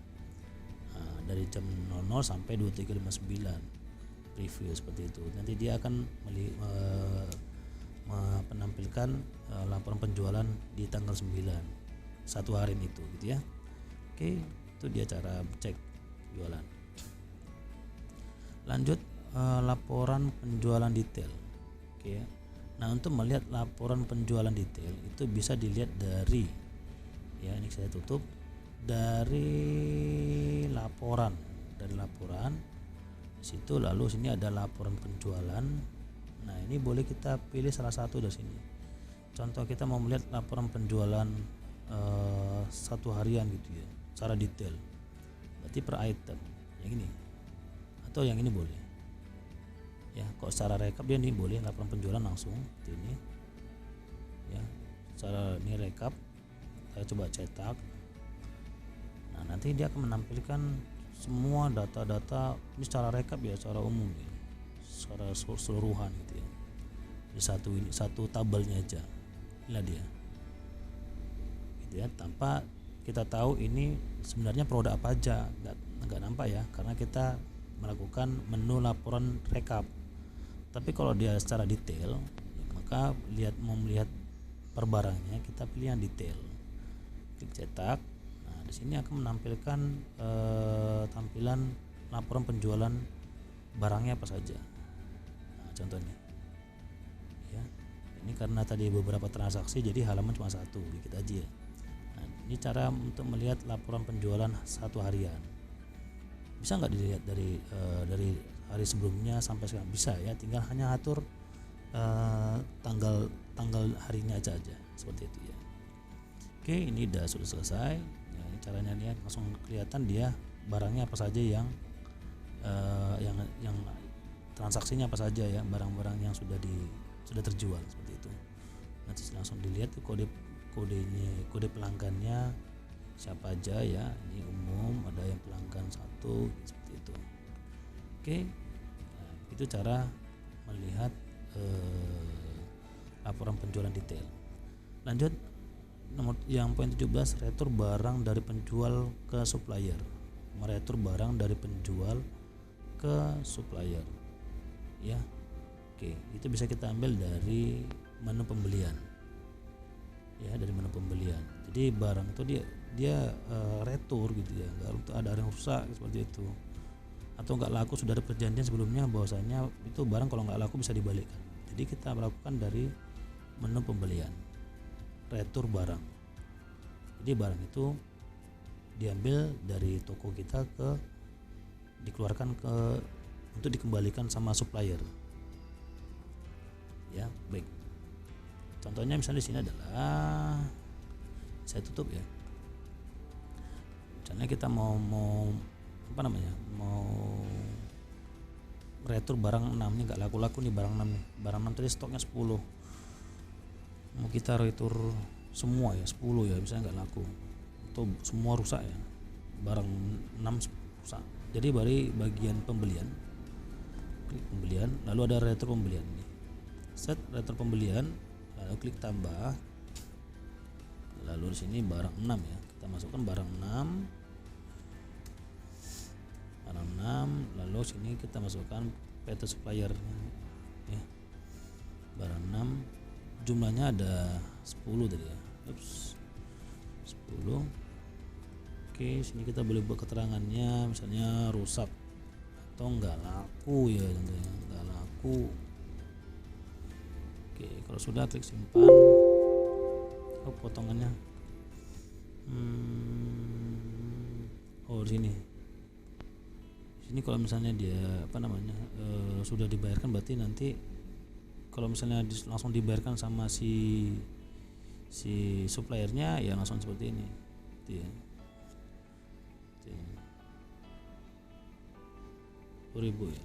Nah, dari jam 00 sampai 23.59 preview seperti itu. Nanti dia akan menampilkan laporan penjualan di tanggal 9 satu hari itu gitu ya. Oke, itu dia cara cek penjualan. Lanjut laporan penjualan detail. Oke. Nah, untuk melihat laporan penjualan detail itu bisa dilihat dari, ya ini saya tutup, dari laporan di situ. Lalu sini ada laporan penjualan. Nah, ini boleh kita pilih salah satu dari sini. Contoh kita mau melihat laporan penjualan 1 harian gitu ya, secara detail, berarti per item yang ini atau yang ini boleh ya. Kok secara rekap dia ini boleh laporan penjualan langsung seperti ini ya, secara ini rekap. Saya coba cetak. Nah, nanti dia akan menampilkan semua data-data ini secara rekap ya, secara umum ya, secara keseluruhan gitu ya, di satu tabelnya aja. Inilah dia gitu ya, tanpa kita tahu ini sebenarnya produk apa aja, nggak nampak ya, karena kita melakukan menu laporan rekap. Tapi kalau dia secara detail, maka mau melihat per barangnya, kita pilih yang detail, klik cetak. Nah, di sini akan menampilkan tampilan laporan penjualan barangnya apa saja. Nah, contohnya ya, ini karena tadi beberapa transaksi jadi halaman cuma 1, dikit aja ya. Nah, ini cara untuk melihat laporan penjualan 1 harian. Bisa nggak dilihat dari hari sebelumnya sampai sekarang? Bisa ya, tinggal hanya atur tanggal harinya aja seperti itu ya. Oke, ini sudah selesai ya. Ini caranya nih, langsung kelihatan dia barangnya apa saja yang transaksinya apa saja ya, barang-barang yang sudah terjual seperti itu. Nanti langsung dilihat kode pelanggannya siapa aja ya, ini umum, ada yang pelanggan 1 seperti itu. Oke, nah, itu cara melihat laporan penjualan detail. Lanjut nomor yang poin 17, retur barang dari penjual ke supplier. Meretur barang dari penjual ke supplier ya. Oke, itu bisa kita ambil dari menu pembelian ya, dari menu pembelian. Jadi barang itu dia retur gitu ya, nggak ada yang rusak seperti itu, atau nggak laku, sudah ada perjanjian sebelumnya bahwasanya itu barang kalau nggak laku bisa dibalikkan. Jadi kita melakukan dari menu pembelian, retur barang. Jadi barang itu diambil dari toko kita dikeluarkan untuk dikembalikan sama supplier ya. Baik, contohnya misalnya di sini adalah, saya tutup ya, misalnya kita mau retur barang 6 nih, nggak laku-laku nih barang 6 nih. Barang 6 tadi stoknya 10, mau kita retur semua ya 10 ya, misalnya nggak laku atau semua rusak ya, barang 6 rusak. Jadi dari bagian pembelian, klik pembelian, lalu ada retur pembelian nih, set retur pembelian, lalu klik tambah, lalu di sini barang 6 ya, kita masukkan barang 6. barang 6, lalu sini kita masukkan PT supplier ya. Barang 6 jumlahnya ada 10 tadi ya. 10. Oke, sini kita boleh buat keterangannya, misalnya rusak atau enggak laku ya contohnya, enggak laku. Oke, kalau sudah klik simpan. Oh, potongannya. Oh, di sini. Di sini kalau misalnya dia sudah dibayarkan, berarti nanti kalau misalnya langsung dibayarkan sama si suppliernya ya langsung seperti ini. Gitu ya. 10.000 ya.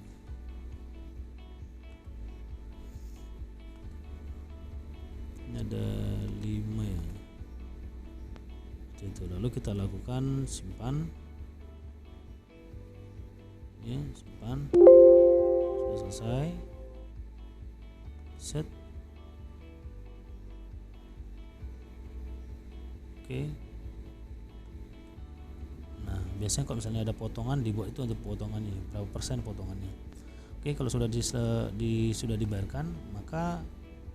Ini ada 5 ya. Itu lalu kita lakukan simpan. Ya, simpan. Sudah selesai. Set. Oke. Nah, biasanya kalau misalnya ada potongan dibuat itu ada potongannya, berapa persen potongannya. Oke, kalau sudah sudah dibayarkan, maka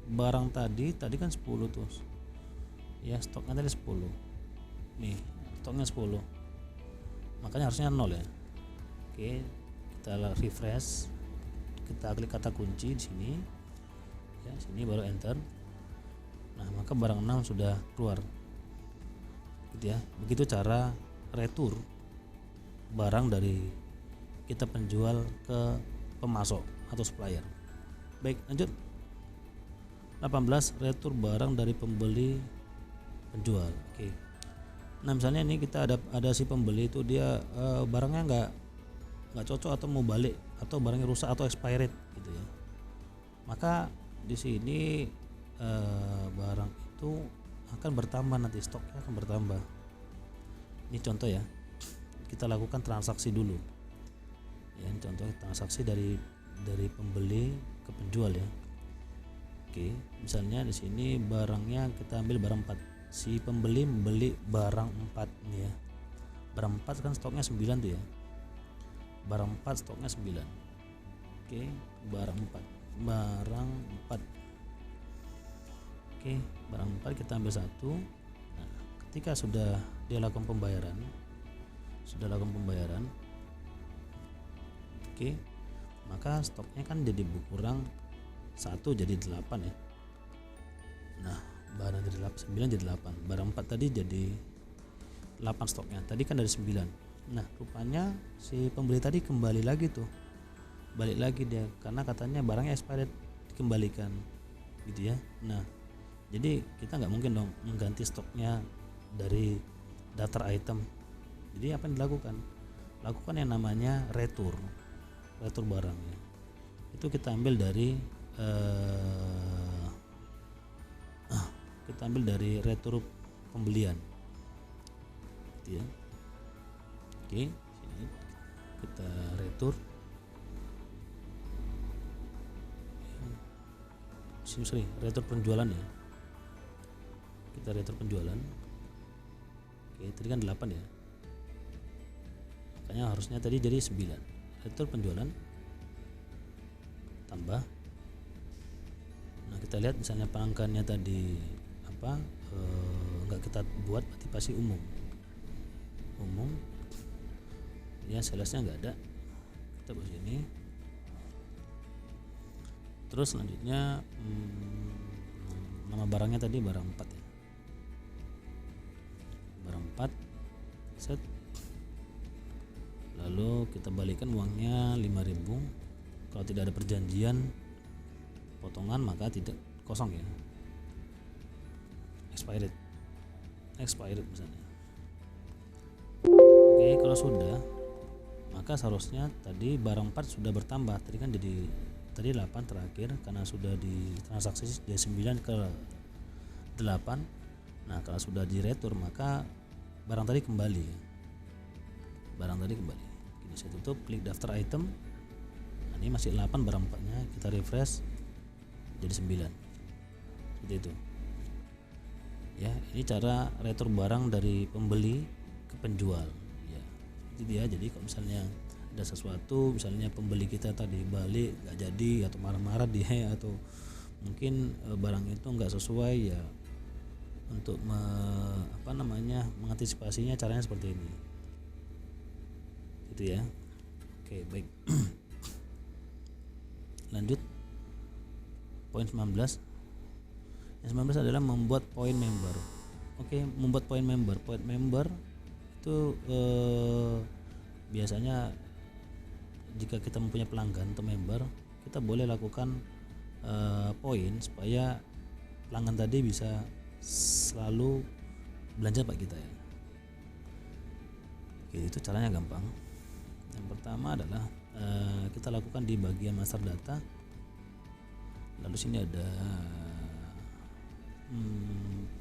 barang tadi kan 10 tuh. Ya, stoknya tadi 10. Nih, stoknya 10. Makanya harusnya 0 ya. Oke, kita refresh. Kita klik kata kunci di sini. Ya, sini baru enter. Nah, maka barang 6 sudah keluar. Gitu ya. Begitu cara retur barang dari kita penjual ke pemasok atau supplier. Baik, lanjut. 18 retur barang dari pembeli penjual. Oke. Nah, misalnya ini kita ada si pembeli itu dia barangnya nggak cocok atau mau balik atau barangnya rusak atau expired gitu ya. Maka di sini barang itu akan bertambah, nanti stoknya akan bertambah. Ini contoh ya, kita lakukan transaksi dulu ya. Ini contoh transaksi dari pembeli ke penjual ya. Oke, misalnya di sini barangnya kita ambil barang 4, si pembeli membeli barang 4 nih ya. Barang 4 kan stoknya 9 tuh ya. Barang 4 stoknya 9. Oke, barang 4. Oke, barang 4 kita ambil 1. Nah, ketika sudah dia lakukan pembayaran, oke, maka stoknya kan jadi berkurang 1 jadi 8 ya. Nah, barang dari 9 jadi 8, barang 4 tadi jadi 8 stoknya, tadi kan dari 9. Nah, rupanya si pembeli tadi kembali lagi tuh, balik lagi dia karena katanya barangnya expired, dikembalikan gitu ya. Nah, jadi kita nggak mungkin dong mengganti stoknya dari daftar item. Jadi apa yang dilakukan? Lakukan yang namanya retur barang ya. Itu kita ambil dari retur pembelian gitu ya. Oke, sini kita retur. Retur penjualan ya. Kita retur penjualan. Oke, tadi kan 8 ya. Makanya harusnya tadi jadi 9. Retur penjualan tambah. Nah, kita lihat misalnya pangkanya tadi enggak kita buat, berarti pasti umum ya, salesnya enggak ada, kita buat sini. Terus selanjutnya nama barangnya tadi barang 4 ya. Barang 4 set. Lalu kita balikan uangnya 5.000. Kalau tidak ada perjanjian potongan maka tidak, kosong ya. Expired misalnya. Oke, kalau sudah maka seharusnya tadi barang 4 sudah bertambah. Tadi kan jadi 8 terakhir karena sudah ditransaksi dari 9 ke 8. Nah, kalau sudah diretur maka barang tadi kembali. Ini saya tutup, klik daftar item. Nah, ini masih 8 barang 4-nya, kita refresh jadi 9. Seperti itu. Ya, ini cara retur barang dari pembeli ke penjual. Ya, itu dia. Jadi kalau misalnya ada sesuatu, misalnya pembeli kita tadi balik nggak jadi atau marah-marah dia, atau mungkin barang itu nggak sesuai, ya untuk mengantisipasinya caranya seperti ini gitu ya. Oke, baik. Lanjut poin 19. Yang 19 adalah membuat poin member. Oke, membuat poin member. Poin member itu biasanya jika kita mempunyai pelanggan atau member, kita boleh lakukan poin supaya pelanggan tadi bisa selalu belanja pak kita ya. Oke, itu caranya gampang. Yang pertama adalah kita lakukan di bagian master data. Lalu sini ada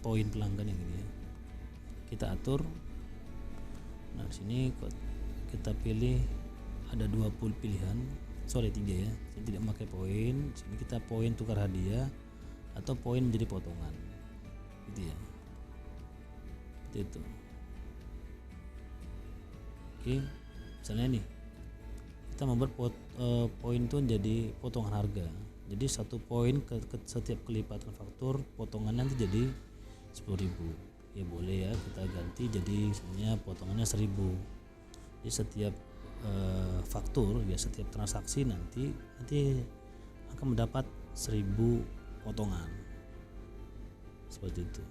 poin pelanggan yang ini ya. Kita atur. Nah, di sini kita pilih ada 20 pilihan. 3 ya. Saya tidak memakai poin. Sini kita poin tukar hadiah atau poin menjadi potongan. Gitu ya. Seperti itu. Oke, misalnya nih kita membuat poin itu jadi potongan harga. Jadi 1 poin ke setiap kelipatan faktur potongannya nanti jadi 10.000. Ya boleh ya kita ganti jadi misalnya potongannya 1.000. Jadi setiap faktur ya, setiap transaksi nanti akan mendapat 1.000 potongan. Seperti itu.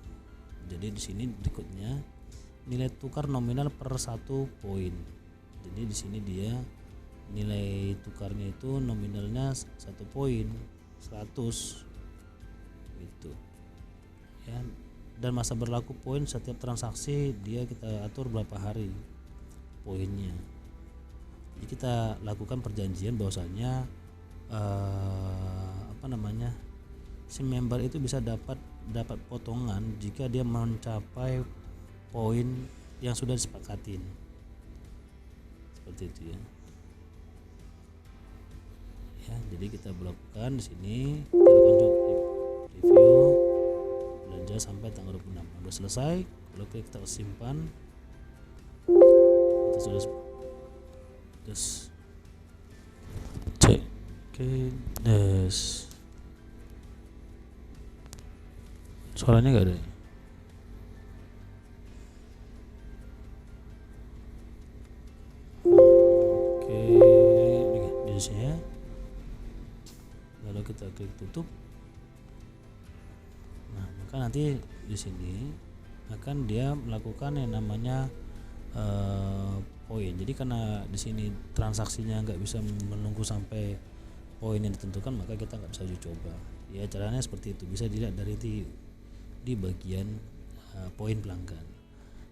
Jadi di sini berikutnya nilai tukar nominal per 1 poin. Jadi di sini dia nilai tukarnya itu nominalnya 1 poin 100 gitu ya. Dan masa berlaku poin setiap transaksi dia kita atur berapa hari poinnya. Jadi kita lakukan perjanjian bahwasanya si member itu bisa dapat potongan jika dia mencapai poin yang sudah disepakatin. Seperti itu ya. Ya, jadi kita lakukan di sini, kita lakukan review belanja sampai tanggal 26. Sudah selesai, kalau kita simpan, kita sudah terus cek. Oke, suaranya nggak ada. Oke, di sini ya. Lalu kita klik tutup. Nah, maka nanti di sini akan dia melakukan yang namanya poin. Jadi karena di sini transaksinya nggak bisa menunggu sampai poin yang ditentukan, maka kita nggak bisa uji coba. Ya caranya seperti itu. Bisa dilihat dari di bagian poin pelanggan.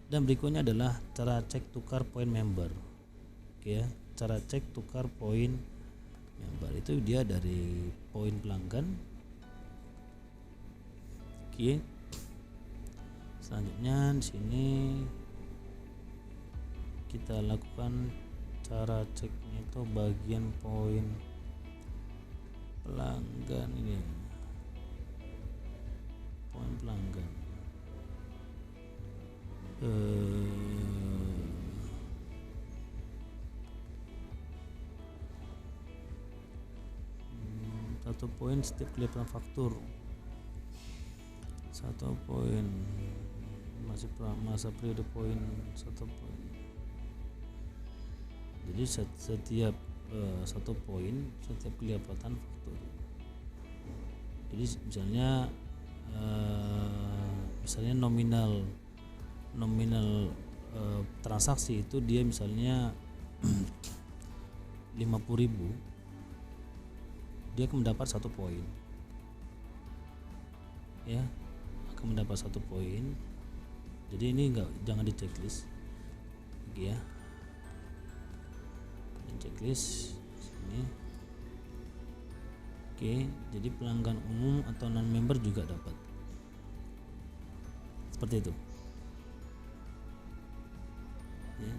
Dan berikutnya adalah cara cek tukar poin member. Oke ya, cara cek tukar poin member itu dia dari poin pelanggan. Oke. Selanjutnya di sini kita lakukan cara ceknya itu bagian poin pelanggan ini. Poin pelanggan. Satu poin setiap kelipatan faktur. 1 poin masa periode poin 1 poin. Jadi setiap 1 poin setiap kelipatan faktur. Jadi misalnya nominal transaksi itu dia misalnya 50.000, dia akan mendapat 1 poin ya, akan mendapat 1 poin. Jadi ini jangan di checklist ya, di checklist sini. Oke, jadi pelanggan umum atau non member juga dapat seperti itu ya.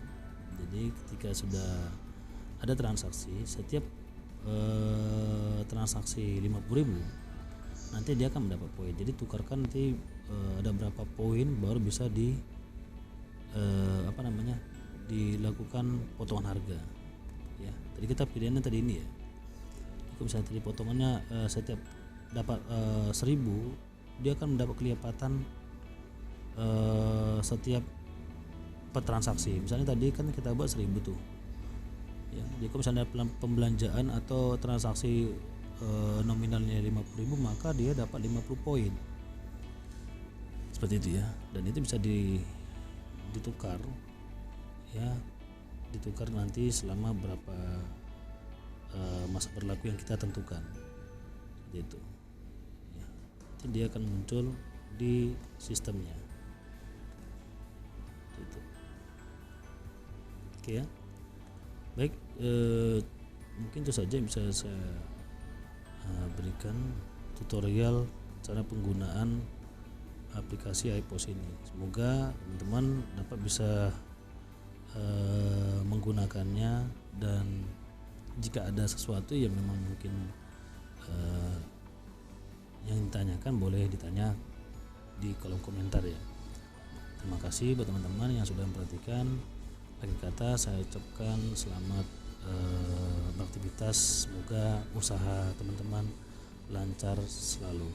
Jadi ketika sudah ada transaksi, setiap transaksi 50.000 nanti dia akan mendapat poin. Jadi tukarkan nanti ada berapa poin baru bisa dilakukan potongan harga ya. Tadi kita pilihannya tadi ini ya. Kalau misalnya tadi potongannya setiap dapat 1000, dia akan mendapat kelipatan setiap per transaksi. Misalnya tadi kan kita buat 1000 tuh ya, jadi kalau misalnya pembelanjaan atau transaksi nominalnya 50.000, maka dia dapat 50 poin seperti itu ya. Dan itu bisa ditukar ya, ditukar nanti selama berapa masa berlaku yang kita tentukan seperti itu ya. Nanti dia akan muncul di sistemnya itu. Oke ya, baik, mungkin itu saja yang bisa saya berikan tutorial cara penggunaan aplikasi iPOS ini. Semoga teman-teman dapat bisa menggunakannya, dan jika ada sesuatu yang memang mungkin yang ditanyakan, boleh ditanya di kolom komentar ya. Terima kasih buat teman-teman yang sudah memperhatikan. Akhir kata saya ucapkan selamat beraktivitas, semoga usaha teman-teman lancar selalu.